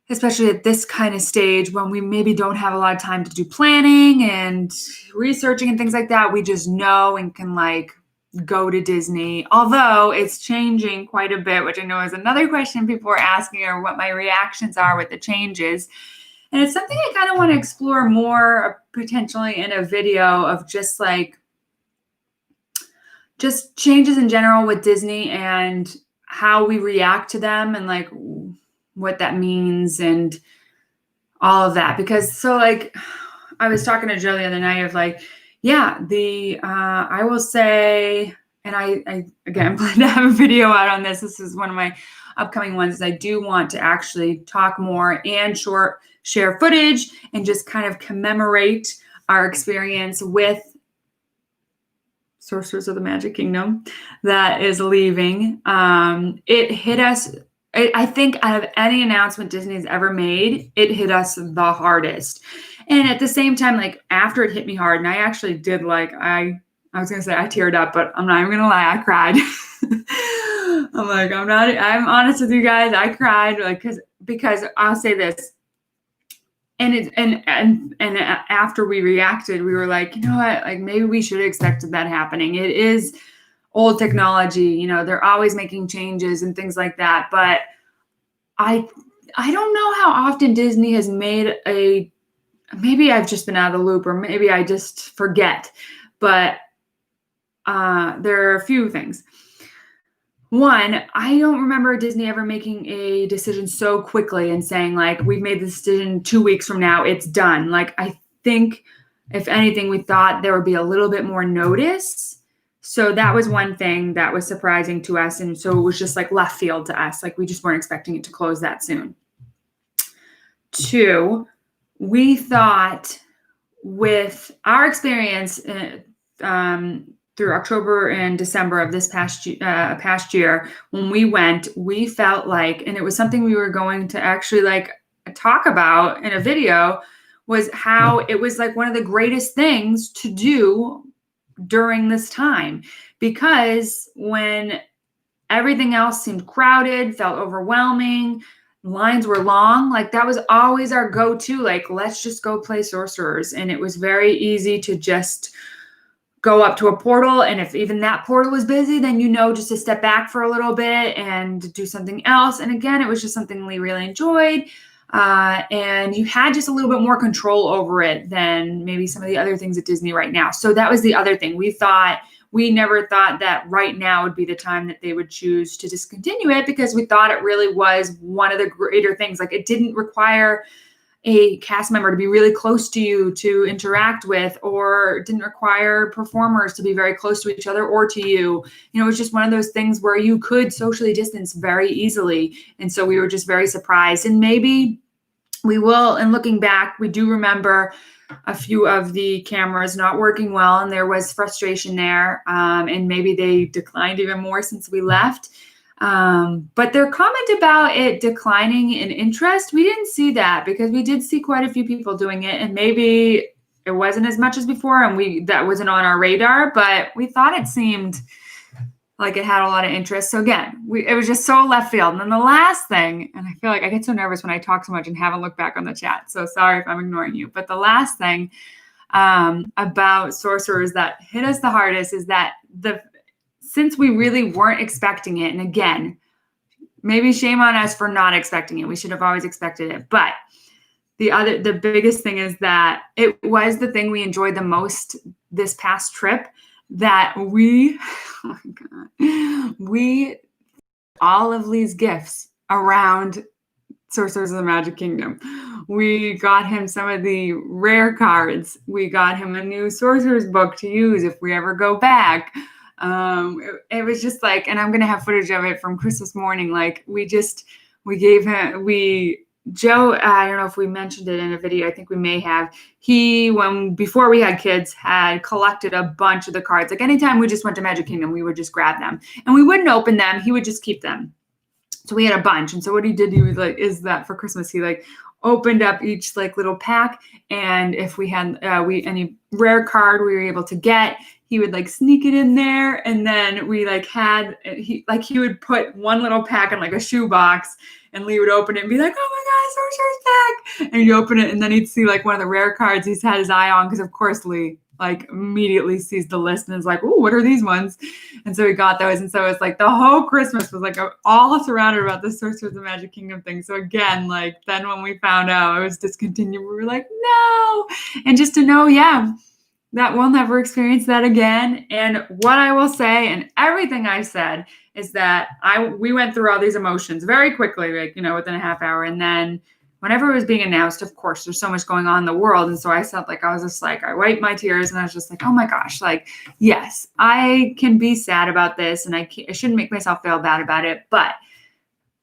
especially at this kind of stage when we maybe don't have a lot of time to do planning and researching and things like that, we just know and can like go to Disney. Although it's changing quite a bit, which I know is another question people are asking, or what my reactions are with the changes. And it's something I kind of want to explore more potentially in a video of just changes in general with Disney and how we react to them and like what that means and all of that. Because so like I was talking to Joe the other night of like, yeah, I will say, and I again plan to have a video out on this. This is one of my upcoming ones. I do want to actually talk more and share footage and just kind of commemorate our experience with Sorcerers of the Magic Kingdom that is leaving. It hit us, I think out of any announcement Disney's ever made, it hit us the hardest. And at the same time, like after it hit me hard, and I actually did I was going to say I teared up, but I'm not even going to lie, I cried. I'm honest with you guys. I cried because I'll say this. And after we reacted, we were like, you know what, like maybe we should have expected that happening. It is old technology, they're always making changes and things like that. But I don't know how often Disney has made maybe I've just been out of the loop, or maybe I just forget, but there are a few things. One, I don't remember Disney ever making a decision so quickly and saying like, we've made the decision 2 weeks from now, it's done. Like, I think if anything, we thought there would be a little bit more notice. So that was one thing that was surprising to us. And so it was just like left field to us. Like we just weren't expecting it to close that soon. 2, we thought with our experience through October and December of this past year, when we went, we felt like, and it was something we were going to actually like talk about in a video, was how it was like one of the greatest things to do during this time, because when everything else seemed crowded, felt overwhelming, lines were long, like that was always our go-to, like, let's just go play Sorcerers. And it was very easy to just go up to a portal. And if even that portal was busy, then, just to step back for a little bit and do something else. And again, it was just something we really enjoyed. And you had just a little bit more control over it than maybe some of the other things at Disney right now. So that was the other thing. We never thought that right now would be the time that they would choose to discontinue it, because we thought it really was one of the greater things. Like, it didn't require a cast member to be really close to you to interact with, or didn't require performers to be very close to each other or to you. It was just one of those things where you could socially distance very easily. And so we were just very surprised. And maybe we will, and looking back, we do remember a few of the cameras not working well, and there was frustration there. And maybe they declined even more since we left. But their comment about it declining in interest, we didn't see that, because we did see quite a few people doing it, and maybe it wasn't as much as before, and that wasn't on our radar, but we thought it seemed like it had a lot of interest. So again, it was just so left field. And then the last thing, and I feel like I get so nervous when I talk so much and haven't looked back on the chat, so sorry if I'm ignoring you, but the last thing about Sorcerers that hit us the hardest is that since we really weren't expecting it, and again, maybe shame on us for not expecting it. We should have always expected it. But the biggest thing is that it was the thing we enjoyed the most this past trip, that we all of Lee's gifts around Sorcerers of the Magic Kingdom. We got him some of the rare cards. We got him a new Sorcerers book to use if we ever go back. It was just like, and I'm going to have footage of it from Christmas morning. Like, Joe, I don't know if we mentioned it in a video. I think we may have. Before we had kids, had collected a bunch of the cards. Like, anytime we just went to Magic Kingdom, we would just grab them, and we wouldn't open them. He would just keep them. So we had a bunch. And so what he did, is that for Christmas, he opened up each little pack. And if we had any rare card we were able to get, he would sneak it in there. And then we he would put one little pack in a shoebox, and Lee would open it and be like, "Oh my God, Sorcerer's pack!" And he'd open it, and then he'd see one of the rare cards he's had his eye on, because of course Lee immediately sees the list and is like, "Oh, what are these ones?" And so he got those. And so it's the whole Christmas was all surrounded about the Sorcerers of the Magic Kingdom thing. So again, then when we found out it was discontinued, we were like, no. And just to know, that we'll never experience that again. And what I will say, and everything I said, is that we went through all these emotions very quickly, within a half hour. And then whenever it was being announced, of course, there's so much going on in the world. And so I felt I was just I wiped my tears, and I was just oh my gosh, yes, I can be sad about this, and I shouldn't make myself feel bad about it. But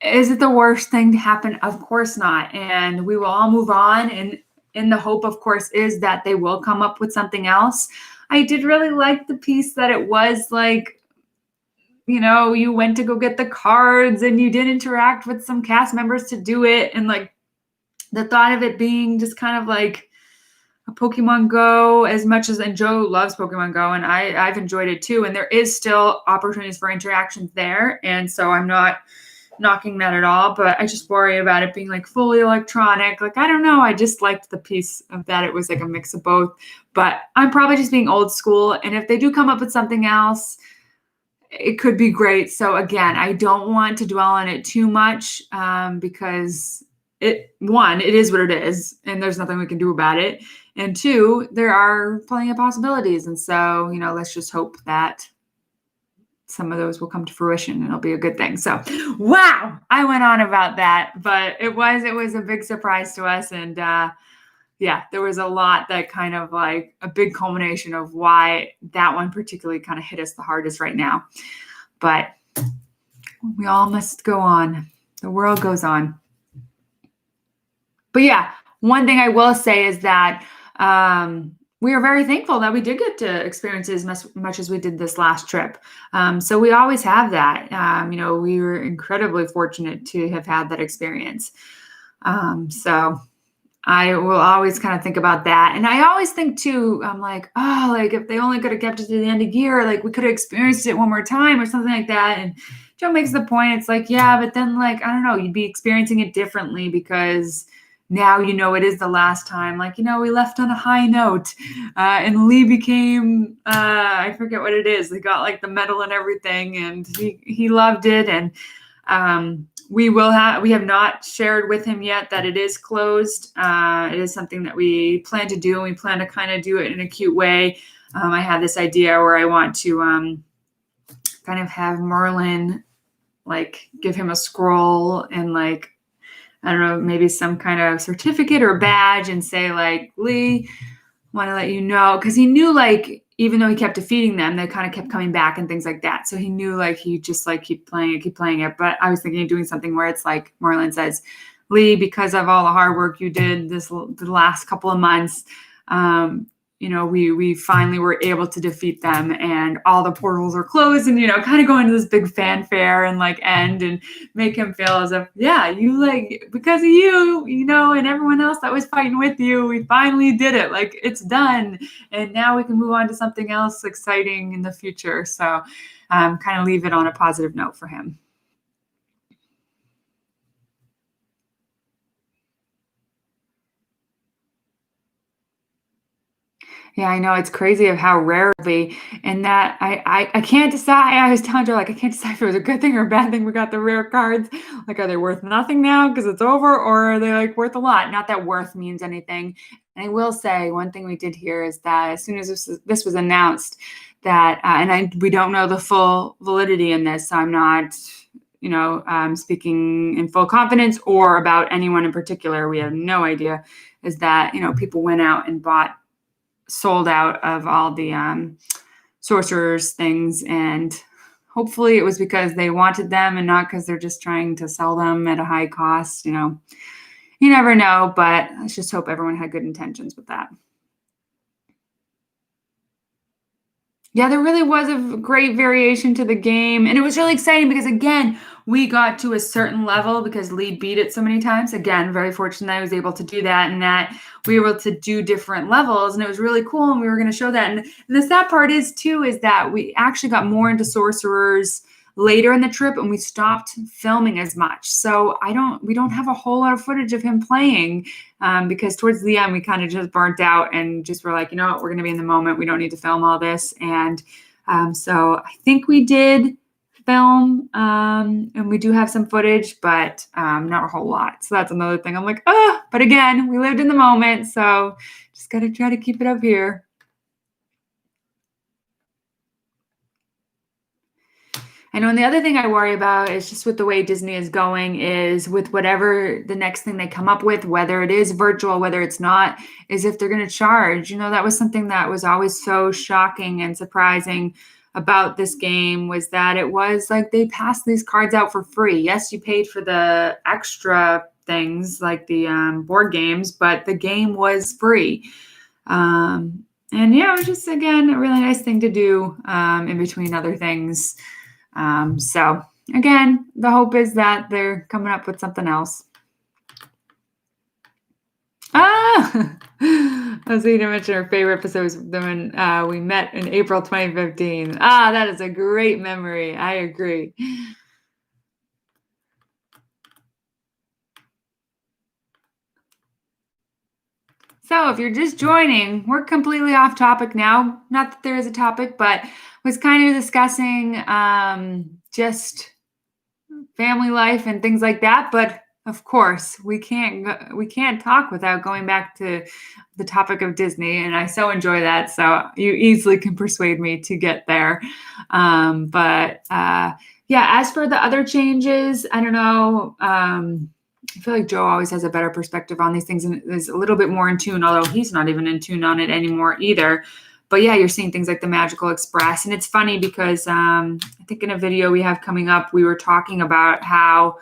is it the worst thing to happen? Of course not. And we will all move on. And in the hope, of course, is that they will come up with something else. I did really like the piece that it was you went to go get the cards, and you did interact with some cast members to do it. And the thought of it being just kind of a Pokemon Go, as much as, and Joe loves Pokemon Go, and I've enjoyed it too. And there is still opportunities for interactions there. And so I'm not knocking that at all, but I just worry about it being fully electronic. I don't know. I just liked the piece of that. It was a mix of both, but I'm probably just being old school. And if they do come up with something else, it could be great. So again, I don't want to dwell on it too much, because it is what it is, and there's nothing we can do about it. And two, there are plenty of possibilities. And so, let's just hope that some of those will come to fruition, and it'll be a good thing. So, wow, I went on about that, but it was a big surprise to us. And there was a lot that kind of a big culmination of why that one particularly kind of hit us the hardest right now. But we all must go on. The world goes on. But one thing I will say is that we are very thankful that we did get to experience it as much as we did this last trip. So we always have that. We were incredibly fortunate to have had that experience. So I will always kind of think about that. And I always think too, I'm like, oh, like if they only could have kept it to the end of year, like we could have experienced it one more time or something like that. And Joe makes the point. It's like, yeah, but then like, I don't know, you'd be experiencing it differently because now you know it is the last time. Like, we left on a high note. And Lee became I forget what it is. He got like the medal and everything, and he loved it. And we have not shared with him yet that it is closed. It is something that we plan to do, and we plan to kind of do it in a cute way. I have this idea where I want to kind of have Merlin like give him a scroll and like, I don't know, maybe some kind of certificate or badge and say like, Lee, want to let you know, because he knew like even though he kept defeating them, they kind of kept coming back and things like that. So he knew like he just like keep playing it. But I was thinking of doing something where it's like Merlin says, Lee, because of all the hard work you did the last couple of months, we finally were able to defeat them, and all the portals are closed, and kind of go into this big fanfare and like end and make him feel as if, yeah, you like because of you, and everyone else that was fighting with you, we finally did it. Like it's done, and now we can move on to something else exciting in the future. So, kind of leave it on a positive note for him. Yeah, I know. It's crazy of how rarely, and that I can't decide. I was telling Joe, like, I can't decide if it was a good thing or a bad thing we got the rare cards. Like, are they worth nothing now because it's over, or are they like worth a lot? Not that worth means anything. And I will say one thing we did hear is that as soon as this was announced, that we don't know the full validity in this, so I'm not speaking in full confidence or about anyone in particular. We have no idea. Is that people went out and sold out of all the Sorcerers things, and hopefully it was because they wanted them and not because they're just trying to sell them at a high cost. You never know, but let's just hope everyone had good intentions with that. Yeah, there really was a great variation to the game, and it was really exciting because, again, we got to a certain level because Lee beat it so many times. Again, very fortunate that I was able to do that, and that we were able to do different levels, and it was really cool, and we were going to show that. And the sad part is that we actually got more into Sorcerers later in the trip, and we stopped filming as much. So we don't have a whole lot of footage of him playing because towards the end we kind of just burnt out and just were like, you know what, we're going to be in the moment. We don't need to film all this. And so I think we did film and we do have some footage, but not a whole lot. So that's another thing. I'm like, but again, we lived in the moment. So just got to try to keep it up here. I know, and the other thing I worry about is just with the way Disney is going is with whatever the next thing they come up with, whether it is virtual, whether it's not, is if they're going to charge. That was something that was always so shocking and surprising about this game, was that it was like they passed these cards out for free. Yes, you paid for the extra things like the board games, but the game was free. And yeah, it was just, again, a really nice thing to do in between other things. So again, the hope is that they're coming up with something else. I was going to mention our favorite episodes when we met in April 2015. That is a great memory. I agree. So if you're just joining, we're completely off topic now. Not that there is a topic, but was kind of discussing just family life and things like that. But of course, we can't talk without going back to the topic of Disney, and I so enjoy that. So you easily can persuade me to get there. Yeah, as for the other changes, I don't know. I feel like Joe always has a better perspective on these things and is a little bit more in tune, although he's not even in tune on it anymore either. But yeah, you're seeing things like the Magical Express. And it's funny because I think in a video we have coming up, we were talking about how,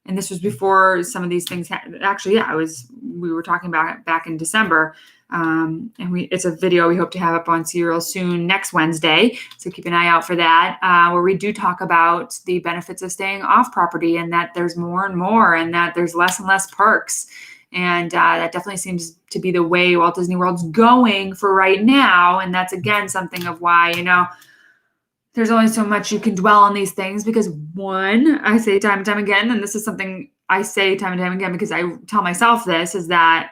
and this was before some of these things actually, yeah, we were talking about it back in December. And it's a video we hope to have up on Serial soon, next Wednesday. So keep an eye out for that, where we do talk about the benefits of staying off property, and that there's more and more, and that there's less and less perks. And that definitely seems to be the way Walt Disney World's going for right now. And that's, again, something of why, there's only so much you can dwell on these things because, one, I say time and time again, and this is something I say time and time again because I tell myself this, is that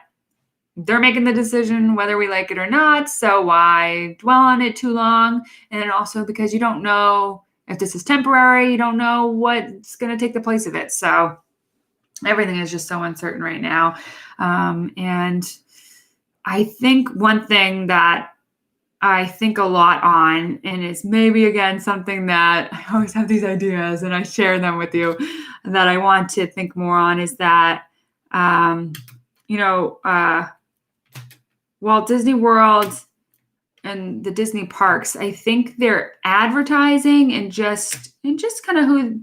they're making the decision whether we like it or not. So why dwell on it too long? And then also because you don't know if this is temporary, you don't know what's going to take the place of it. So everything is just so uncertain right now. And I think one thing that I think a lot on, and it's maybe, again, something that I always have these ideas and I share them with you, that I want to think more on, is that, Walt Disney World and the Disney parks, I think their advertising and just kind of who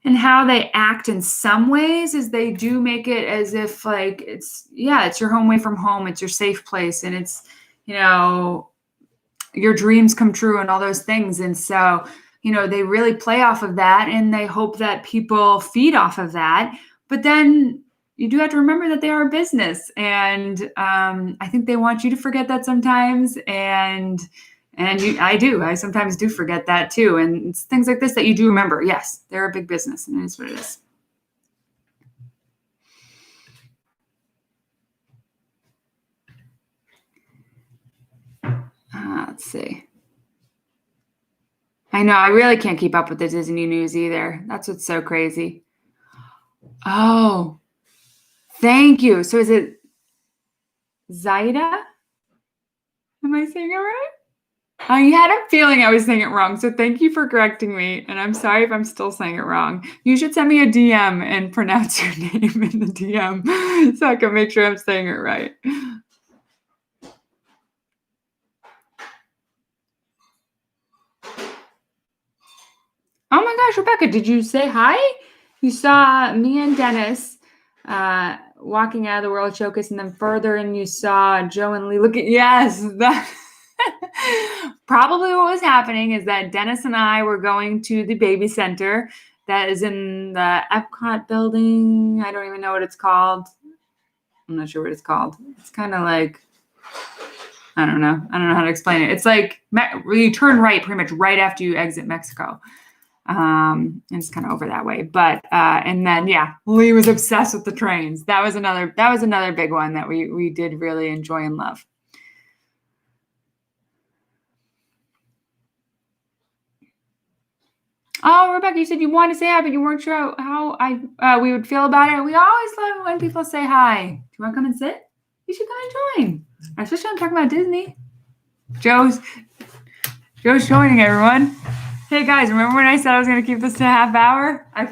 and how they act in some ways is they do make it as if like it's your home away from home, it's your safe place, and it's, your dreams come true and all those things. And so, they really play off of that and they hope that people feed off of that. But then you do have to remember that they are a business. And I think they want you to forget that sometimes. And I sometimes do forget that too. And it's things like this that you do remember. Yes, they're a big business and it is what it is. Let's see. I know, I really can't keep up with the Disney news either. That's what's so crazy. Oh, thank you. So is it Zaida? Am I saying it right? I had a feeling I was saying it wrong. So thank you for correcting me. And I'm sorry if I'm still saying it wrong. You should send me a DM and pronounce your name in the DM so I can make sure I'm saying it right. Oh my gosh, Rebecca, did you say hi? You saw me and Dennis walking out of the World Showcase, and then further in you saw Joe and Lee looking. Yes, that probably what was happening is that Dennis and I were going to the baby center that is in the Epcot building. I don't even know what it's called. I'm not sure what it's called. It's kind of like, I don't know how to explain it. It's like you turn right pretty much right after you exit Mexico. And it's kind of over that way, but and then Lee was obsessed with the trains. That was another big one that we did really enjoy and love. Oh, Rebecca, you said you wanted to say hi, but you weren't sure how we would feel about it. We always love when people say hi. Do you want to come and sit? You should come and join, especially when I'm talking about Disney. Joe's joining, everyone. Hey guys, remember when I said I was going to keep this to a half hour? We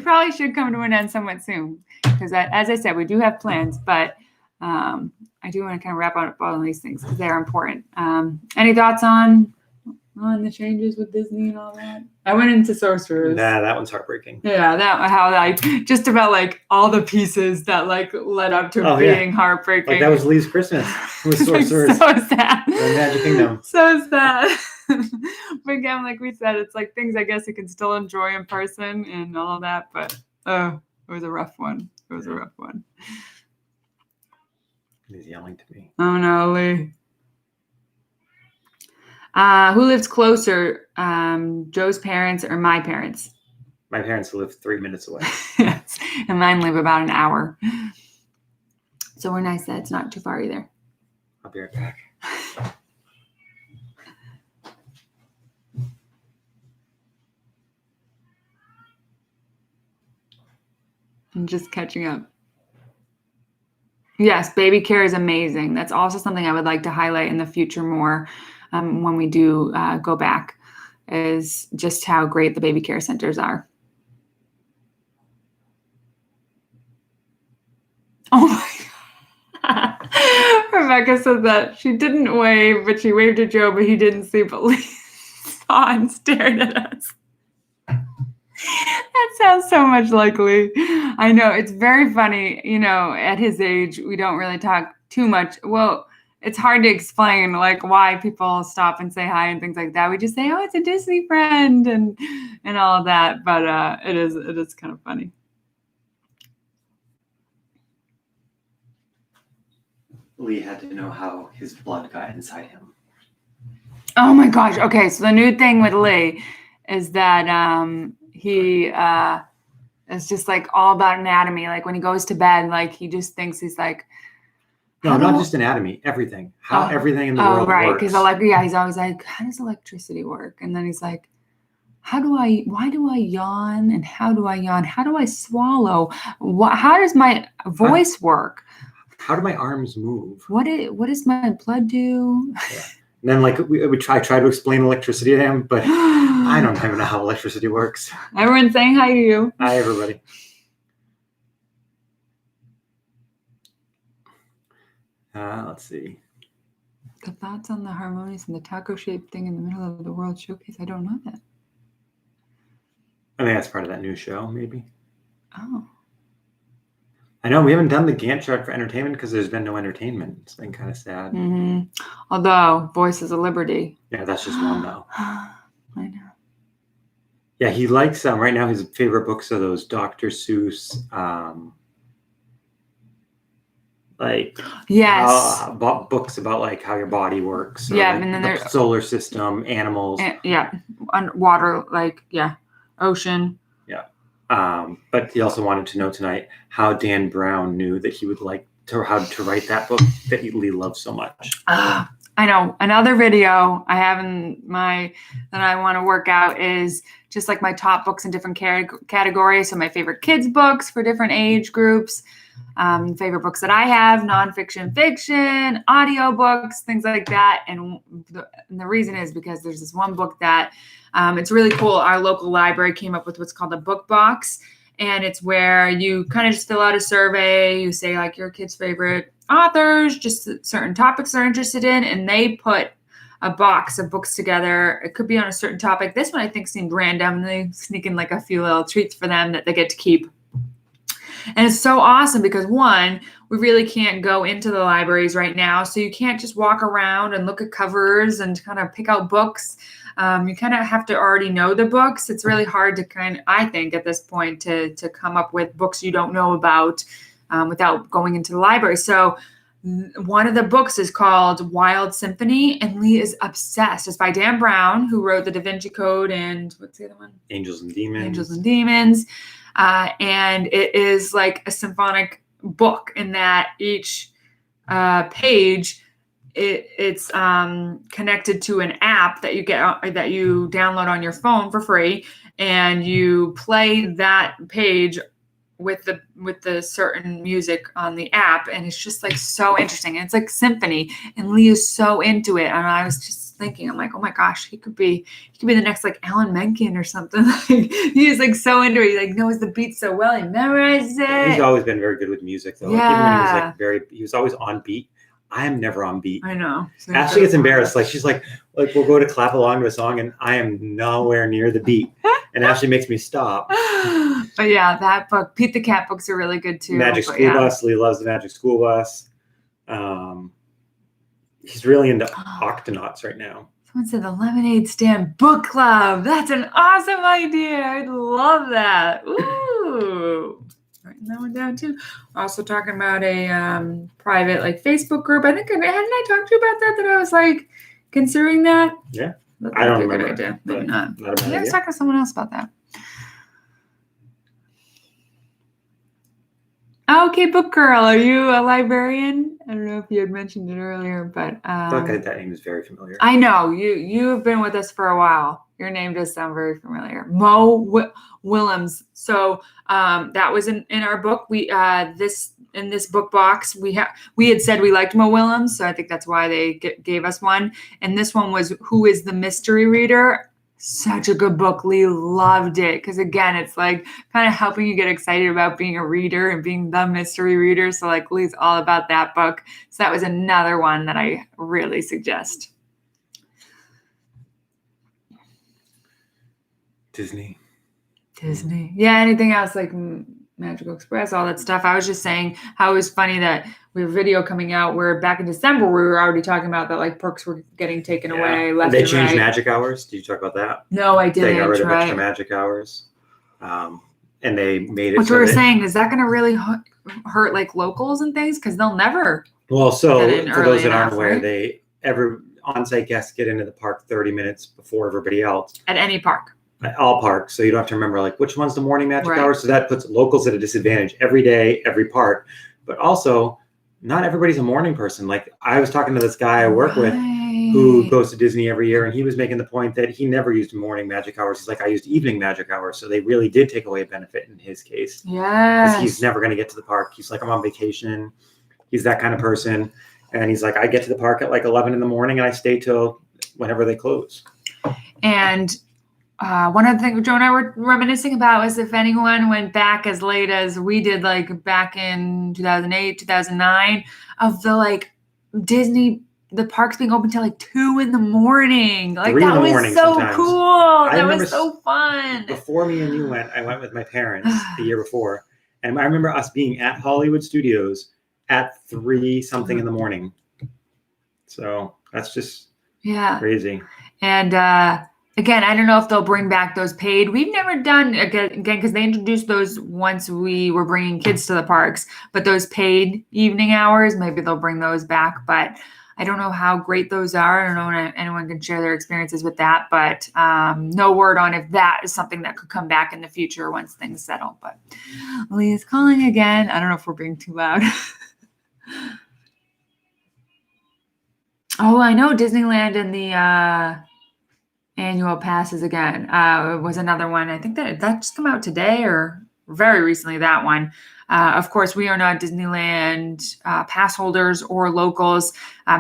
probably should come to an end somewhat soon because, as I said, we do have plans, but I do want to kind of wrap up all of these things because they're important. Any thoughts on the changes with Disney and all that? I went into Sorcerers. Nah, that one's heartbreaking. Yeah, how just about all the pieces that led up to being heartbreaking. Like that was Lee's Christmas with Sorcerers. So sad. The Magic Kingdom. So sad. But again, like we said, it's like things I guess you can still enjoy in person and all of that. But it was a rough one. He's yelling to me. Oh no, Lee. Who lives closer, Joe's parents or my parents? My parents live 3 minutes away. Yes, and mine live about an hour. So we're nice that it's not too far either. I'll be right back. I'm just catching up. Yes, baby care is amazing. That's also something I would like to highlight in the future more when we do go back, is just how great the baby care centers are. Oh my God. Rebecca said that she didn't wave, but she waved at Joe, but he didn't see, but Lee saw and stared at us. That sounds so much like Lee. I know, it's very funny. At his age, we don't really talk too much. Well, it's hard to explain why people stop and say hi and things like that. We just say, oh, it's a Disney friend and all of that. But it is kind of funny. Lee had to know how his blood got inside him. Oh my gosh. Okay, so the new thing with Lee is that he is just like all about anatomy. Like when he goes to bed, like he just thinks he's like, No, not just anatomy, everything. How everything in the world right, works. because he's always like, how does electricity work? And then he's like, why do I yawn? And how do I yawn? How do I swallow? How does my voice work? How do my arms move? What does my blood do? Yeah. And then like we try to explain electricity to him, but I don't even know how electricity works. Everyone's saying hi to you. Hi, everybody. Let's see. The thoughts on the harmonious and the taco-shaped thing in the middle of the world showcase. I don't know that. I think that's part of that new show, maybe. Oh. I know we haven't done the Gantt chart for entertainment because there's been no entertainment. It's been kind of sad. Mm-hmm. Although Voices of Liberty. Yeah, that's just one though. I know. Yeah, he likes right now. His favorite books are those Dr. Seuss, like yes, books about like how your body works. Yeah, like and then the there's solar system, animals. Yeah, underwater, like ocean. Yeah. But he also wanted to know tonight how Dan Brown knew that he would like how to write that book that Lee loves so much. I know. Another video I have in that I want to work out is just like my top books in different categories. So my favorite kids books for different age groups, favorite books that I have, nonfiction, fiction, audiobooks, things like that. And the reason is because there's this one book that it's really cool. Our local library came up with what's called a book box. And it's where you kind of just fill out a survey. You say like your kid's favorite authors, just certain topics they're interested in. And they put a box of books together. It could be on a certain topic. This one I think seemed random. And they sneak in like a few little treats for them that they get to keep. And it's so awesome because one, we really can't go into the libraries right now. So you can't just walk around and look at covers and kind of pick out books. You kind of have to already know the books. It's really hard to I think at this point to come up with books you don't know about without going into the library. So one of the books is called Wild Symphony, and Lee is obsessed. It's by Dan Brown, who wrote the Da Vinci Code and what's the other one? Angels and Demons. Angels and Demons. And it is like a symphonic book in that each page it's connected to an app that you download on your phone for free, and you play that page with the certain music on the app, and it's just like so interesting. And it's like symphony, and Lee is so into it. And I was just thinking, I'm like, oh my gosh, he could be the next like Alan Menken or something. Like he's like so into it. He like knows the beat so well. He memorizes it. He's always been very good with music though. Yeah. Like, even when he was always on beat. I am never on beat. I know. So Ashley gets embarrassed. Like she's like we'll go to clap along to a song and I am nowhere near the beat. And Ashley makes me stop. But yeah, that book, Pete the Cat books are really good too. Magic School Bus. Lee loves the Magic School Bus. He's really into Octonauts right now. Someone said the Lemonade Stand Book Club. That's an awesome idea. I'd love that. Ooh. Writing that one down too. We're also talking about a private like Facebook group. I think hadn't I talked to you about that I was like considering that? Yeah. I don't remember. Good idea. Maybe not. Not a bad idea. I was talking to someone else about that. Okay, Book Girl, are you a librarian? I don't know if you had mentioned it earlier, but that name is very familiar. I know you have been with us for a while. Your name does sound very familiar. Mo Willems. So that was in our book. We in this book box we had said we liked Mo Willems, so I think that's why they gave us one. And this one was Who is the Mystery Reader? Such a good book. Lee loved it because again, it's like kind of helping you get excited about being a reader and being the mystery reader. So like Lee's all about that book. So that was another one that I really suggest. Disney. Yeah, anything else like Magical Express, all that stuff. I was just saying how it was funny that we have a video coming out where back in December we were already talking about that like perks were getting taken away. Left they and changed right. magic hours. Did you talk about that? No, I didn't. They got rid of extra magic hours. And they made it. Which we were saying, is that going to really hurt like locals and things? Because they'll never Well, so Than for early those that aren't enough, aware, right? every on-site guests get into the park 30 minutes before everybody else. At any park. At all parks, so you don't have to remember like which one's the morning magic Right. hour. So that puts locals at a disadvantage every day, every park. But also, not everybody's a morning person. Like I was talking to this guy I work with who Right. goes to Disney every year, and he was making the point that he never used morning magic hours. He's like, I used evening magic hours, so they really did take away a benefit in his case because Yes. he's never going to get to the park. He's like, I'm on vacation. He's that kind of person, and he's like, I get to the park at like 11 in the morning, and I stay till whenever they close. And one of the things Joe and I were reminiscing about was if anyone went back as late as we did, like back in 2008, 2009, of the like Disney, the parks being open till like 2 in the morning. Like 3 in that the was morning so sometimes. cool. That remember was so fun. Before me and you went, I went with my parents the year before, and I remember us being at Hollywood Studios at 3 something in the morning. So that's just crazy. And again, I don't know if they'll bring back those paid. We've never done, again, because they introduced those once we were bringing kids to the parks, but those paid evening hours, maybe they'll bring those back. But I don't know how great those are. I don't know if anyone can share their experiences with that, but no word on if that is something that could come back in the future once things settle. But Lee is calling again. I don't know if we're being too loud. Oh, I know Disneyland and the annual passes again. It was another one. I think that just come out today or very recently, that one. Of course, we are not Disneyland pass holders or locals,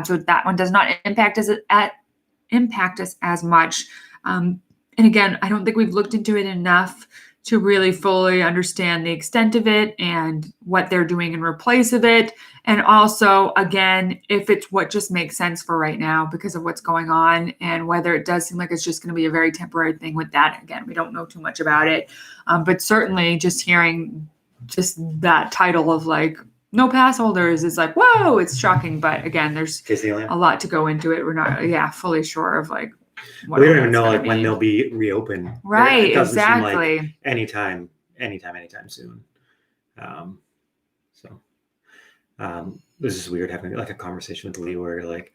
so that one does not impact us as much. And again, I don't think we've looked into it enough to really fully understand the extent of it and what they're doing in replace of it. And also, again, if it's what just makes sense for right now because of what's going on and whether it does seem like it's just going to be a very temporary thing with that. Again, we don't know too much about it. But certainly just hearing just that title of like, no pass holders is like, whoa, it's shocking. But again, there's Disneyland. a lot to go into it. We're not, fully sure of like, we don't even know like when they'll be reopened. Right, it doesn't exactly. Seem like anytime soon. This is weird having like a conversation with Lee where like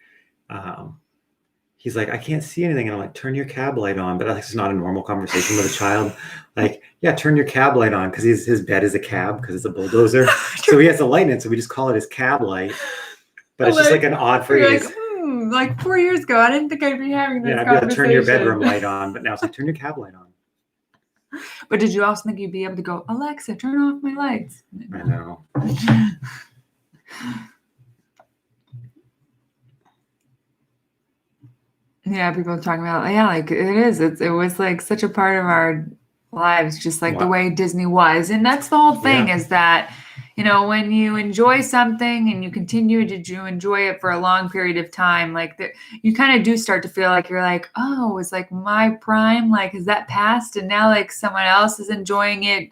he's like, I can't see anything, and I'm like, turn your cab light on. But that's not a normal conversation with a child. Like, yeah, turn your cab light on, because his bed is a cab because it's a bulldozer. So he has a light in it, so we just call it his cab light. But it's just like an odd phrase. Like 4 years ago, I didn't think I'd be having this I'd be conversation. like, turn your bedroom light on, but now it's like, turn your cab light on. But did you also think you'd be able to go, Alexa, turn off my lights? I know. Yeah, people are talking about, like it is. It was like such a part of our lives, just like the way Disney was. And that's the whole thing is that, when you enjoy something and you continue to enjoy it for a long period of time, like you kind of do start to feel like you're like, oh, it's like my prime, like, is that past? And now like someone else is enjoying it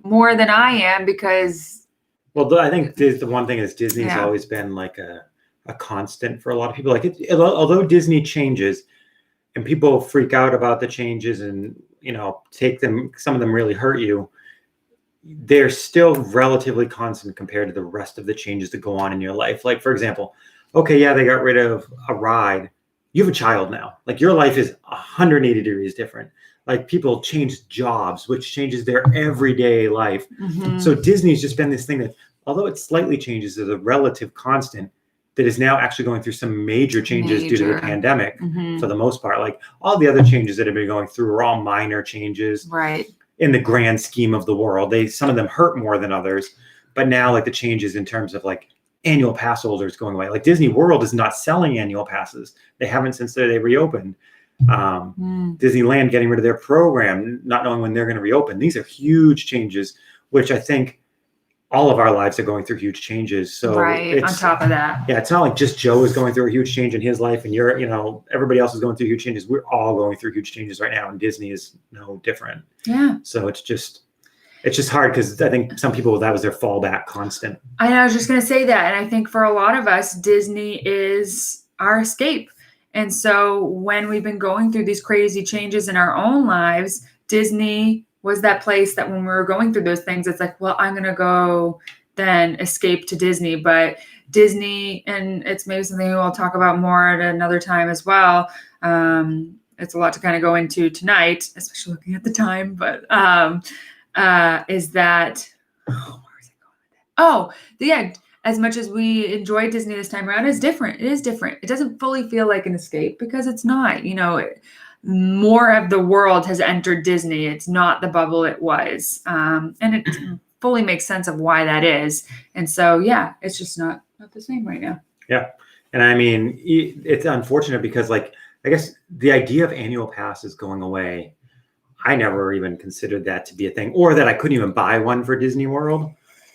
more than I am because. Well, I think the one thing is Disney's always been like a constant for a lot of people. Like although Disney changes and people freak out about the changes and, some of them really hurt you, they're still relatively constant compared to the rest of the changes that go on in your life. Like, for example, they got rid of a ride. You have a child now. Like, your life is 180 degrees different. Like, people change jobs, which changes their everyday life. Mm-hmm. So Disney's just been this thing that, although it slightly changes, is a relative constant that is now actually going through some major changes due to the pandemic for the most part. Like, all the other changes that have been going through are all minor changes. Right. In the grand scheme of the world. Some of them hurt more than others, but now like the changes in terms of like annual pass holders going away. Like, Disney World is not selling annual passes. They haven't since they reopened. Disneyland getting rid of their program, not knowing when they're going to reopen. These are huge changes, which I think all of our lives are going through huge changes. So on top of that. Yeah, it's not like just Joe is going through a huge change in his life and everybody else is going through huge changes. We're all going through huge changes right now, and Disney is no different. Yeah. So it's just hard because I think some people, that was their fallback constant. I was just going to say that. And I think for a lot of us, Disney is our escape. And so when we've been going through these crazy changes in our own lives, Disney was that place that when we were going through those things, it's like, well, I'm going to go then escape to Disney. But Disney, and it's maybe something we'll talk about more at another time as well. It's a lot to kind of go into tonight, especially looking at the time, but is that, oh, where was I going with that? Oh, yeah, as much as we enjoy Disney this time around, it's different. It is different. It doesn't fully feel like an escape because it's not, more of the world has entered Disney. It's not the bubble it was. And it fully makes sense of why that is. And so, yeah, it's just not the same right now. Yeah. And I mean, it's unfortunate because, like, I guess the idea of annual pass is going away. I never even considered that to be a thing, or that I couldn't even buy one for Disney World,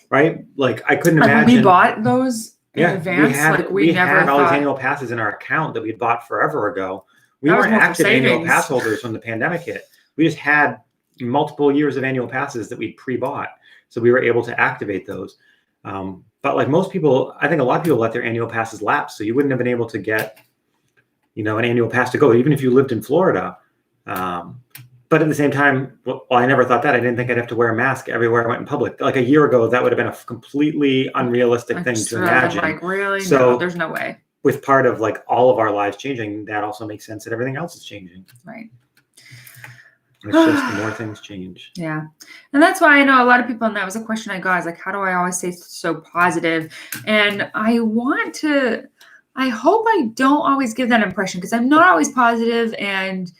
right? Like, I couldn't imagine. We bought those in advance. We had all these annual passes in our account that we'd bought forever ago. We weren't active annual pass holders when the pandemic hit. We just had multiple years of annual passes that we'd pre-bought. So we were able to activate those. But like most people, I think a lot of people let their annual passes lapse. So you wouldn't have been able to get, an annual pass to go, even if you lived in Florida. But at the same time, well, I never thought that. I didn't think I'd have to wear a mask everywhere I went in public. Like a year ago, that would have been a completely unrealistic thing to imagine. Like, really? So no, there's no way. With part of like all of our lives changing, that also makes sense that everything else is changing. Right. It's just the more things change. Yeah. And that's why I know a lot of people, and that was a question I got, I was like, how do I always stay so positive? And I hope I don't always give that impression because I'm not always positive, and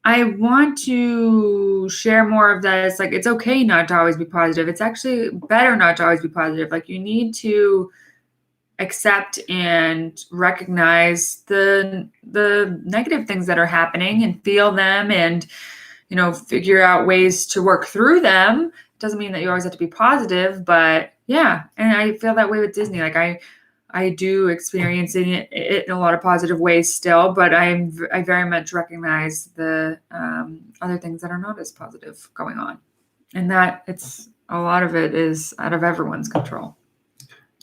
I want to share more of that. It's like, it's okay not to always be positive. It's actually better not to always be positive. Like, you need to accept and recognize the negative things that are happening and feel them and, figure out ways to work through them. It doesn't mean that you always have to be positive, but yeah. And I feel that way with Disney. Like, I do experience it in a lot of positive ways still, but I very much recognize the other things that are not as positive going on, and that a lot of it is out of everyone's control.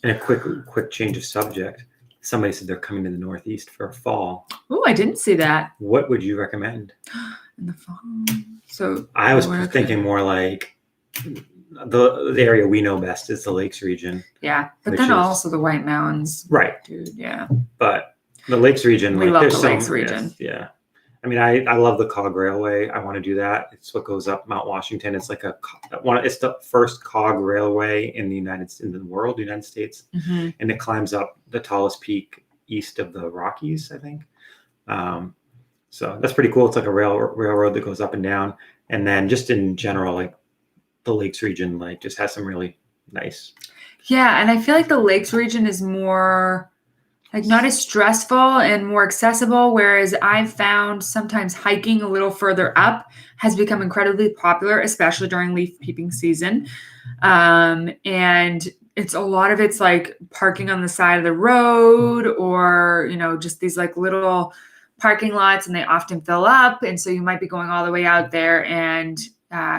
And a quick change of subject. Somebody said they're coming to the Northeast for a fall. Oh, I didn't see that. What would you recommend? In the fall. So I was thinking more like the area we know best is the Lakes region. Yeah, but then also the White Mountains. Right. Dude, yeah. But the Lakes region, we love the Lakes region. Yeah. I mean, I love the Cog Railway. I want to do that. It's what goes up Mount Washington. It's like it's the first Cog Railway in the United States, mm-hmm. and it climbs up the tallest peak east of the Rockies, I think. So that's pretty cool. It's like a railroad that goes up and down, and then just in general, like the Lakes region, like just has some really nice. Yeah, and I feel like the Lakes region is more. Like not as stressful and more accessible, whereas I've found sometimes hiking a little further up has become incredibly popular, especially during leaf peeping season. And a lot of it's like parking on the side of the road or, just these like little parking lots, and they often fill up. And so you might be going all the way out there, and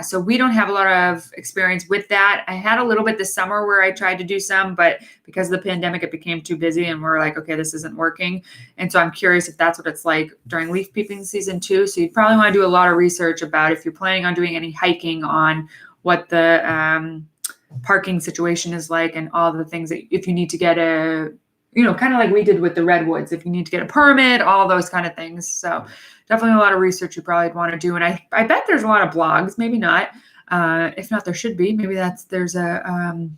so we don't have a lot of experience with that. I had a little bit this summer where I tried to do some, but because of the pandemic, it became too busy and we're like, okay, this isn't working. And so I'm curious if that's what it's like during leaf peeping season too. So you'd probably want to do a lot of research about if you're planning on doing any hiking on what the parking situation is like and all the things that if you need to get kind of like we did with the redwoods, if you need to get a permit, all those kind of things. So definitely a lot of research you probably want to do. And I bet there's a lot of blogs, maybe not. If not, there should be. Maybe there's a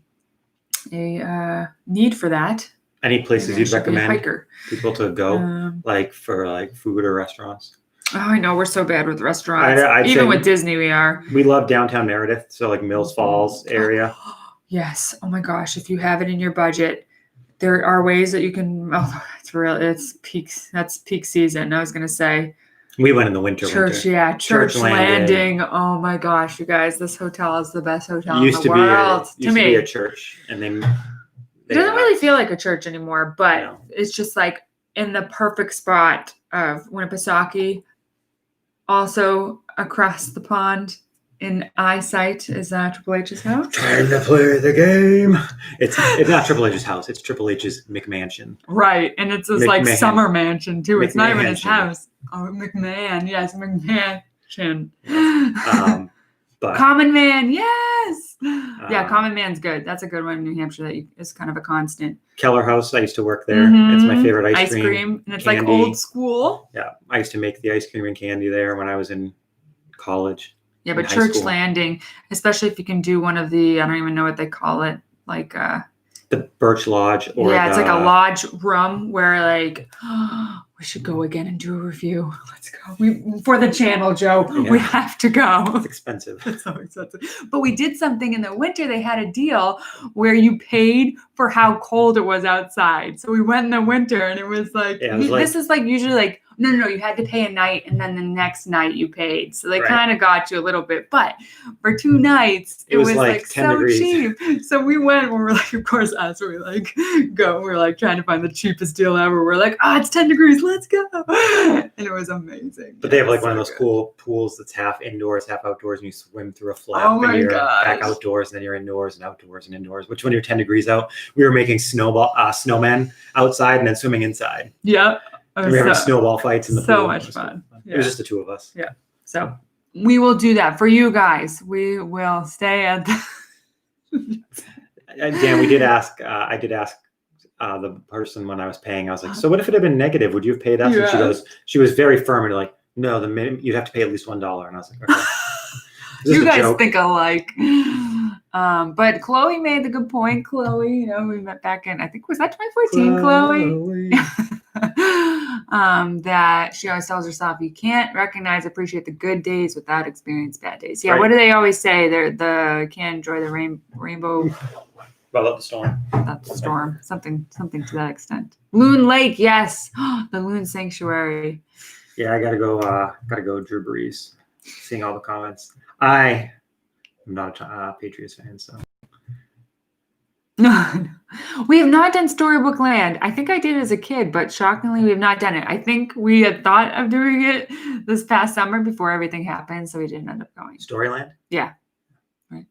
need for that. Any places you'd recommend people to go, like for like food or restaurants? Oh, I know. We're so bad with restaurants. Even with Disney, we are. We love downtown Meredith. So like Mills Falls area. Yes. Oh my gosh. If you have it in your budget, there are ways that you can. Oh, it's real. It's peaks. That's peak season. I was gonna say. We went in the winter. Yeah, Church Landing. Oh my gosh, you guys! This hotel is the best hotel in the world. Used to be a church, and it doesn't really feel like a church anymore. But it's just like in the perfect spot of Winnipesaukee. Also across the pond. In eyesight is Triple H's house. Time to play the game. It's not Triple H's house. It's Triple H's McMansion. Right, and it's his like summer mansion too. It's not even his house. Oh, McMahon. Yes, McMansion. But Common Man, yes. Yeah, Common Man's good. That's a good one in New Hampshire that is kind of a constant. Keller House, I used to work there. It's my favorite ice cream. And it's candy. like old school. Yeah, I used to make the ice cream and candy there when I was in college. Yeah, but Church Landing, especially if you can do one of the, I don't even know what they call it, like the Birch Lodge. Or it's like a lodge room where like, we should go again and do a review. Let's go. For the channel, Joe. Yeah. We have to go. It's expensive. It's so expensive. But we did something in the winter. They had a deal where you paid for how cold it was outside. So we went in the winter and it was like, this is like usually like, no, you had to pay a night and then the next night you paid. So they kind of got you a little bit. But for 2 nights, it was like 10 so degrees. Cheap. So we went and we're like, of course, us, we're like, go. We're like trying to find the cheapest deal ever. We're like, it's 10 degrees. Let's go. And it was amazing. But they have like one of those cool pools that's half indoors, half outdoors, and you swim through a flap. Oh my gosh. Back outdoors, and then you're indoors and outdoors and indoors. Which when you're 10 degrees out, we were making snowmen outside and then swimming inside. Yep. And we were having snowball fights in the pool. So much fun. It was just the 2 of us. Yeah. So we will do that for you guys. We will stay at Dan, we did ask, I did ask the person when I was paying, I was like, so what if it had been negative? Would you have paid us? Yeah. And she was very firm and like, no, the minimum, you'd have to pay at least $1. And I was like, okay. You guys think alike. But Chloe made the good point. Chloe, we met back in, I think, was that 2014, Chloe? That she always tells herself, you can't appreciate the good days without experience bad days. Yeah, right. What do they always say? They're can't enjoy the rainbow. About the storm. That's the storm. Something to that extent. Loon Lake, yes. The Loon Sanctuary. Yeah, I gotta go Drew Brees. Seeing all the comments. I am not a Patriots fan, so. No, we have not done Storybook Land. I think I did as a kid, but shockingly, we have not done it. I think we had thought of doing it this past summer before everything happened, so we didn't end up going. Storyland? Yeah. Right.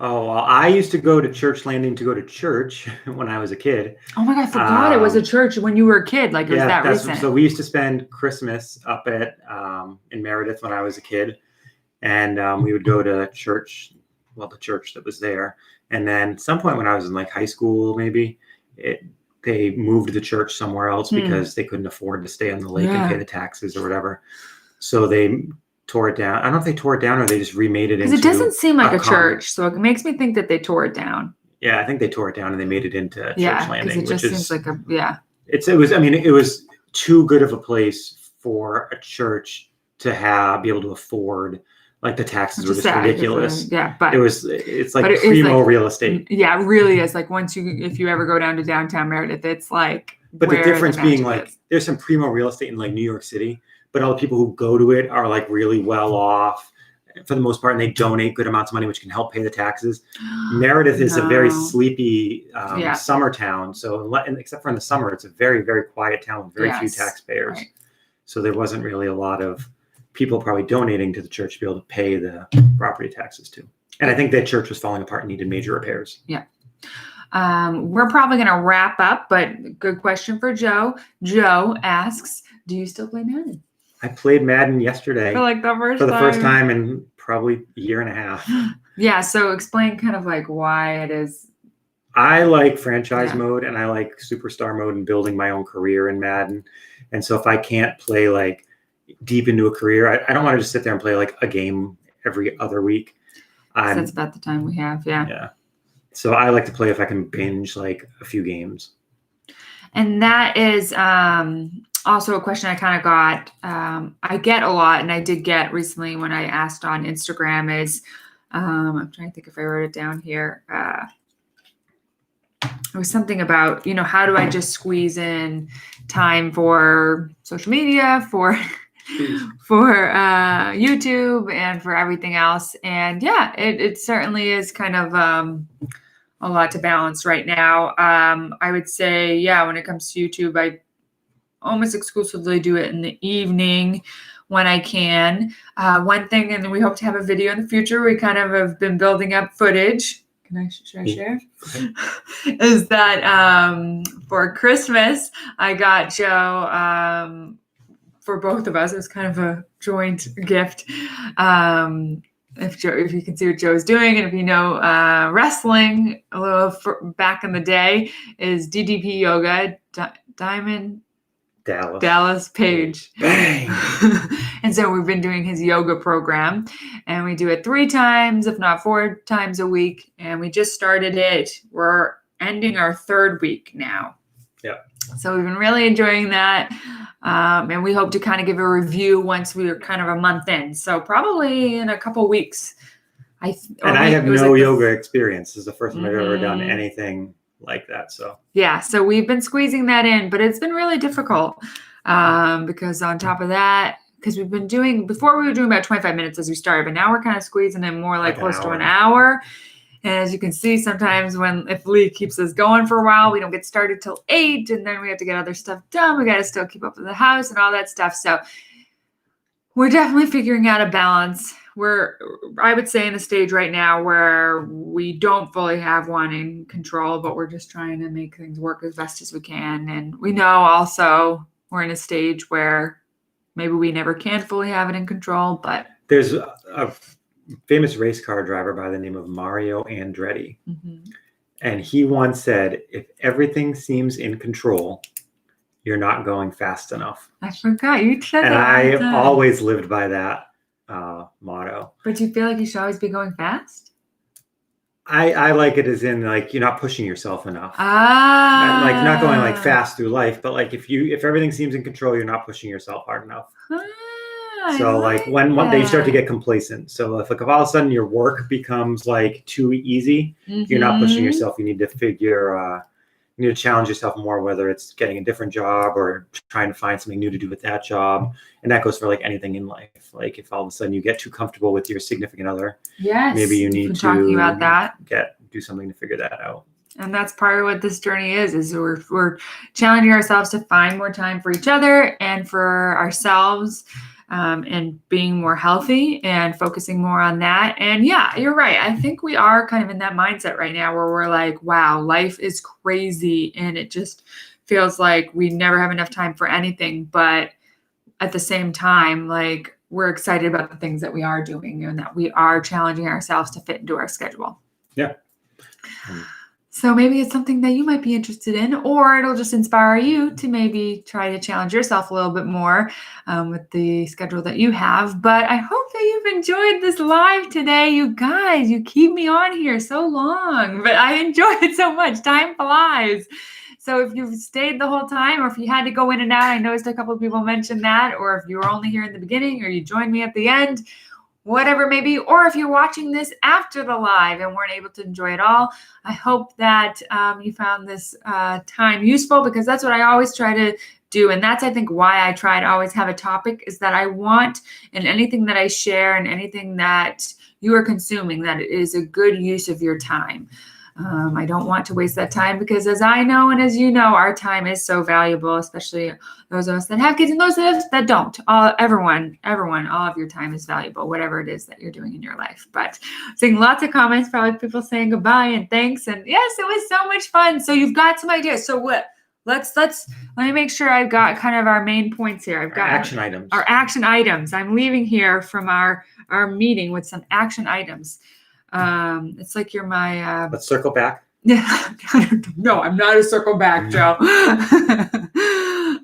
Oh, well, I used to go to Church Landing to go to church when I was a kid. Oh my God, I forgot it was a church when you were a kid. Like it was that recent. So we used to spend Christmas up at in Meredith when I was a kid, and we would go to church. Well, the church that was there. And then at some point when I was in like high school, maybe they moved the church somewhere else because they couldn't afford to stay on the lake and pay the taxes or whatever. So they tore it down. I don't know if they tore it down or they just remade it into. Because it doesn't seem like a church. So it makes me think that they tore it down. Yeah, I think they tore it down and they made it into Church Landing. It just seems like it was too good of a place for a church to be able to afford. Like the taxes were just ridiculous. Yeah, but it's like primo real estate. Yeah, it really is. Like if you ever go down to downtown Meredith, it's like. But the difference being like there's some primo real estate in like New York City, but all the people who go to it are like really well off for the most part, and they donate good amounts of money, which can help pay the taxes. Meredith is a very sleepy summer town, so except for in the summer, it's a very, very quiet town with very few taxpayers. Right. So there wasn't really a lot of people probably donating to the church to be able to pay the property taxes too. And I think that church was falling apart and needed major repairs. Yeah. We're probably going to wrap up, but good question for Joe. Joe asks, do you still play Madden? I played Madden yesterday for the first time in probably a year and a half. Yeah. So explain kind of like why it is. I like franchise mode and I like superstar mode and building my own career in Madden. And so if I can't play like deep into a career, I don't want to just sit there and play like a game every other week. That's about the time we have. Yeah. So I like to play if I can binge like a few games. And that is also a question I kind of got. I get a lot, and I did get recently when I asked on Instagram is, I'm trying to think if I wrote it down here. It was something about, how do I just squeeze in time for social media, for YouTube and for everything else. And it certainly is kind of a lot to balance right now. I would say, when it comes to YouTube, I almost exclusively do it in the evening when I can. One thing, and we hope to have a video in the future, we kind of have been building up footage. Should I share? Is that for Christmas, I got Joe for both of us. It was kind of a joint gift. If you can see what Joe's doing, and if you know wrestling a little back in the day, is DDP Yoga, Diamond Dallas Page. Bang. And so we've been doing his yoga program, and we do it 3 times, if not 4 times a week. And we just started it. We're ending our 3rd week now. Yeah. So we've been really enjoying that. And we hope to kind of give a review once we're kind of a month in. So probably in a couple weeks. I have no yoga experience. This is the first time I've ever done anything like that. So yeah, so we've been squeezing that in, but it's been really difficult because on top of that, because we've been doing, before we were doing about 25 minutes as we started, but now we're kind of squeezing in more like close to an hour. And as you can see, sometimes if Lee keeps us going for a while, we don't get started till 8, and then we have to get other stuff done. We got to still keep up with the house and all that stuff. So we're definitely figuring out a balance. We're, I would say, in a stage right now where we don't fully have one in control, but we're just trying to make things work as best as we can. And we know also we're in a stage where maybe we never can fully have it in control, but there's a famous race car driver by the name of Mario Andretti. And he once said, if everything seems in control, you're not going fast enough. I forgot you said and that. And I always lived by that motto. But do you feel like you should always be going fast? I like it as in, like, you're not pushing yourself enough. Like not going like fast through life, but like if everything seems in control, you're not pushing yourself hard enough. So like when they start to get complacent. So if all of a sudden your work becomes like too easy, you're not pushing yourself. You need to you need to challenge yourself more, whether it's getting a different job or trying to find something new to do with that job. And that goes for like anything in life. Like if all of a sudden you get too comfortable with your significant other, maybe you need to talking about that. Do something to figure that out. And that's part of what this journey is we're challenging ourselves to find more time for each other and for ourselves, and being more healthy and focusing more on that. And yeah, you're right. I think we are kind of in that mindset right now where we're like, wow, life is crazy. And it just feels like we never have enough time for anything. But at the same time, like, we're excited about the things that we are doing and that we are challenging ourselves to fit into our schedule. Yeah. So maybe it's something that you might be interested in, or it'll just inspire you to maybe try to challenge yourself a little bit more with the schedule that you have. But I hope that you've enjoyed this live today. You guys, you keep me on here so long, but I enjoy it so much. Time flies. So if you've stayed the whole time, or if you had to go in and out, I noticed a couple of people mentioned that, or if you were only here in the beginning or you joined me at the end, whatever it may be, or if you're watching this after the live and weren't able to enjoy it all, I hope that you found this time useful, because that's what I always try to do. And that's, I think, why I try to always have a topic, is that I want, in anything that I share and anything that you are consuming, that it is a good use of your time. I don't want to waste that time, because as I know, and as you know, our time is so valuable, especially those of us that have kids and those of us that don't. Everyone, all of your time is valuable, whatever it is that you're doing in your life. But seeing lots of comments, probably people saying goodbye and thanks. And yes, it was so much fun. So you've got some ideas. So what? Let me make sure I've got kind of our main points here. I've got action items. Our action items. I'm leaving here from our meeting with some action items. It's like you're my let's circle back. No, I'm not a circle back, Joe.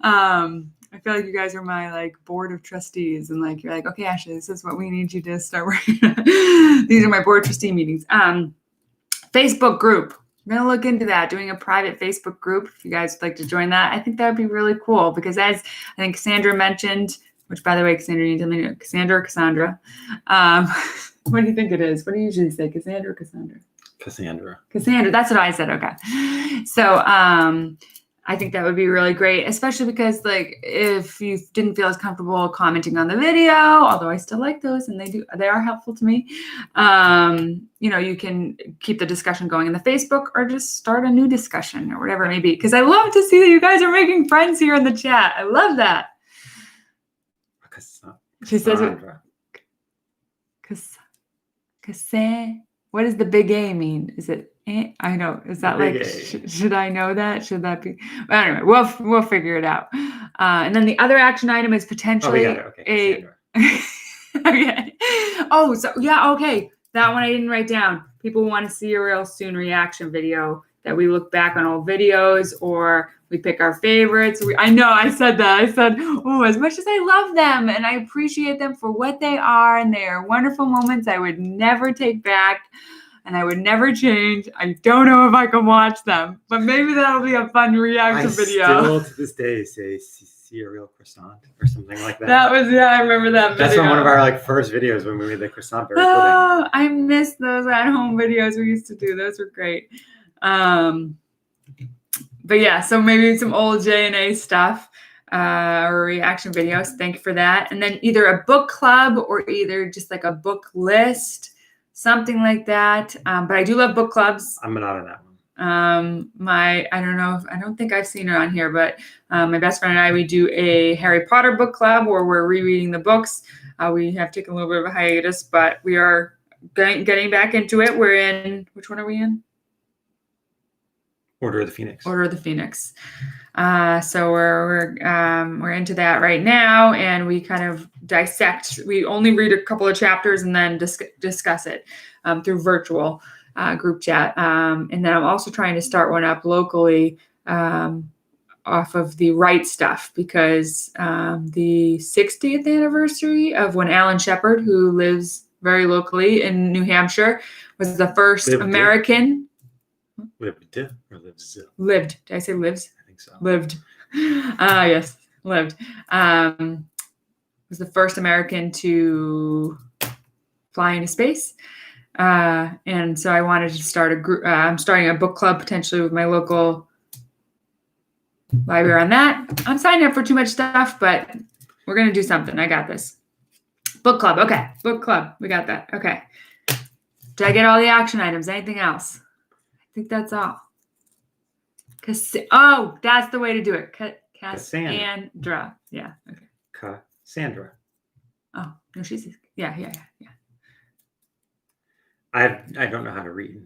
I feel like you guys are my like board of trustees, and like you're like, okay, Ashley, this is what we need you to start working on. These are my board trustee meetings. Facebook group. I'm gonna look into that, doing a private Facebook group. If you guys would like to join that, I think that would be really cool, because as I think Cassandra mentioned, which, by the way, Cassandra, you need to let me know, Cassandra or Cassandra. What do you think it is? What do you usually say, Cassandra or Cassandra? Cassandra. That's what I said. Okay. So I think that would be really great, especially because, like, if you didn't feel as comfortable commenting on the video, although I still like those and they are helpful to me, you can keep the discussion going in the Facebook, or just start a new discussion or whatever it may be. Because I love to see that you guys are making friends here in the chat. I love that. She says it. What does the big A mean? Is it I know. Is that Big like? A. Should I know that? Should that be? Well, anyway, we'll figure it out. And then the other action item is Oh, we potentially got it. Okay, Cassandra. okay. Oh, so yeah, okay. That one I didn't write down. People want to see a real soon reaction video that we look back on old videos or we pick our favorites. I know I said that. I said, oh, as much as I love them and I appreciate them for what they are and they are wonderful moments I would never take back and I would never change. I don't know if I can watch them, but maybe that'll be a fun reaction video. I still to this day say cereal croissant or something like that. That was, yeah, I remember that video. That's from one of our like first videos when we made the croissant berry pudding. Oh, I miss those at-home videos we used to do. Those were great. But yeah, so maybe some old J&A stuff or reaction videos. Thank you for that. And then either a book club or either just like a book list, something like that. But I do love book clubs. I'm not in that one. I don't think I've seen her on here, but my best friend and I, we do a Harry Potter book club where we're rereading the books. We have taken a little bit of a hiatus, but we are getting back into it. We're in, which one are we in? Order of the Phoenix. Order of the Phoenix. So we're into that right now, and we kind of dissect. We only read a couple of chapters and then discuss it through virtual group chat. And then I'm also trying to start one up locally off of the Right Stuff because the 60th anniversary of when Alan Shepard, who lives very locally in New Hampshire, was the first American. Lived or lives? Lived. Did I say lives? I think so. Lived. Yes, lived. Was the first American to fly into space. And so I wanted to start a group. I'm starting a book club potentially with my local library on that. I'm signing up for too much stuff, but we're going to do something. I got this. Book club. Okay. Book club. We got that. Okay. Did I get all the action items? Anything else? I think that's all. Oh, that's the way to do it. Cassandra. Yeah. Okay. Cassandra. Oh, no, she's, yeah. I don't know how to read.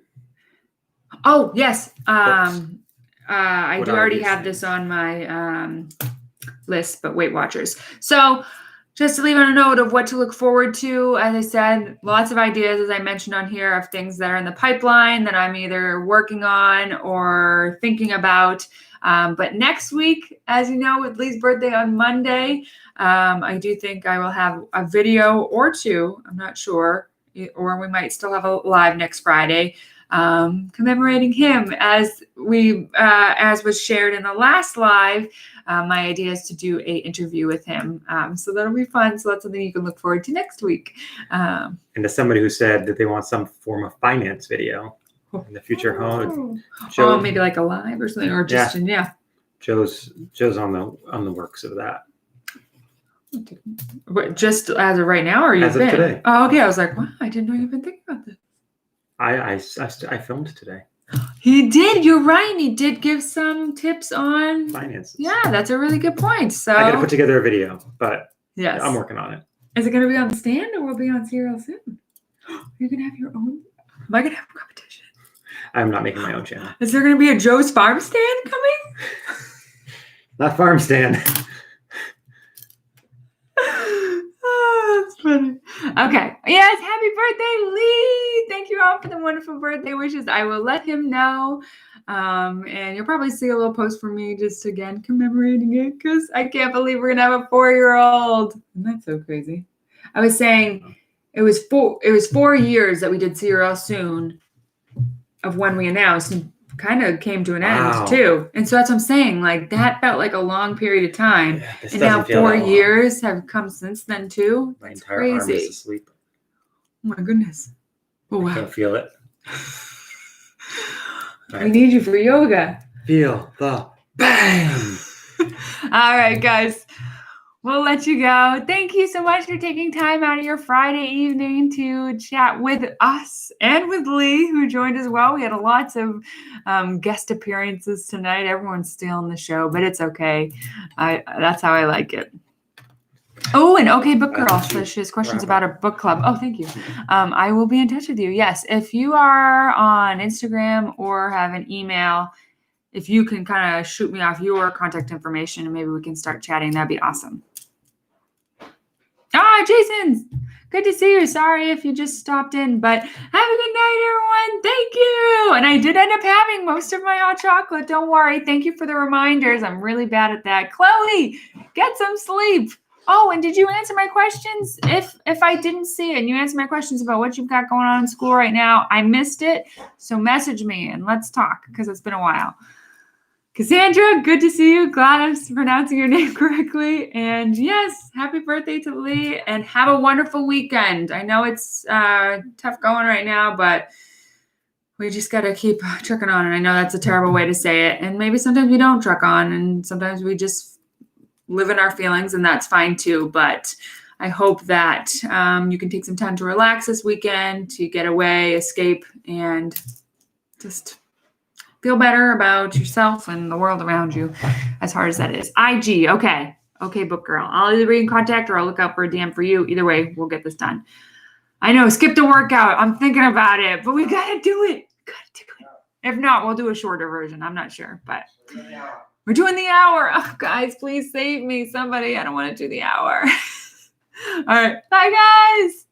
Oh, yes. I What do are already these have things? this on my list, but Weight Watchers. So just to leave on a note of what to look forward to, as I said, lots of ideas, as I mentioned on here, of things that are in the pipeline that I'm either working on or thinking about. But next week, as you know, with Lee's birthday on Monday, I do think I will have a video or two, I'm not sure, or we might still have a live next Friday, commemorating him as was shared in the last live. My idea is to do a interview with him. So that'll be fun. So that's something you can look forward to next week. And to somebody who said that they want some form of finance video in the future home. Joe, maybe like a live or something, or just Joe's on the works of that. But just as of right now, or as of today? Oh, okay. I was like, wow, I didn't know you've been thinking about this. I filmed today. He did. You're right. And he did give some tips on finances. Yeah, that's a really good point. So I got to put together a video, but yes, I'm working on it. Is it going to be on the stand or will it be on Serial soon? You're going to have your own. Am I going to have a competition? I'm not making my own channel. Is there going to be a Joe's Farm Stand coming? Not farm stand. Oh, that's funny. Okay. Yes, happy birthday, Lee. Thank you all for the wonderful birthday wishes. I will let him know. And you'll probably see a little post from me just again commemorating it because I can't believe we're gonna have a 4-year-old. And that's so crazy. I was saying it was 4 years that we did Serial Soon of when we announced, and kind of came to an end too. And so that's what I'm saying. Like that felt like a long period of time. Yeah, and now 4 years have come since then too. My that's entire crazy. arm is asleep. Oh my goodness. Oh wow. I can't feel it. We need you for yoga. Feel the bang. All right, guys. We'll let you go. Thank you so much for taking time out of your Friday evening to chat with us and with Lee, who joined as well. We had lots of guest appearances tonight. Everyone's stealing the show, but it's okay. That's how I like it. Oh, and okay, book girl. let So you she has questions wrap about a book club. Oh, thank you. I will be in touch with you. Yes, if you are on Instagram or have an email, if you can kind of shoot me off your contact information and maybe we can start chatting, that'd be awesome. Jason, good to see you. Sorry if you just stopped in, but have a good night, everyone. Thank you. And I did end up having most of my hot chocolate. Don't worry. Thank you for the reminders. I'm really bad at that. Chloe, get some sleep. Oh, and did you answer my questions? If I didn't see it and you answered my questions about what you've got going on in school right now, I missed it. So message me and let's talk because it's been a while. Cassandra, good to see you. Glad I'm pronouncing your name correctly. And yes, happy birthday to Lee and have a wonderful weekend. I know it's tough going right now, but we just got to keep trucking on. And I know that's a terrible way to say it. And maybe sometimes we don't truck on and sometimes we just live in our feelings and that's fine too. But I hope that you can take some time to relax this weekend, to get away, escape, and just feel better about yourself and the world around you, as hard as that is. IG, okay. Okay, book girl. I'll either be in contact or I'll look out for a DM for you. Either way, we'll get this done. I know, skip the workout. I'm thinking about it, but we got to do it. If not, we'll do a shorter version. I'm not sure, but we're doing the hour. Oh, guys, please save me. Somebody, I don't want to do the hour. All right. Bye, guys.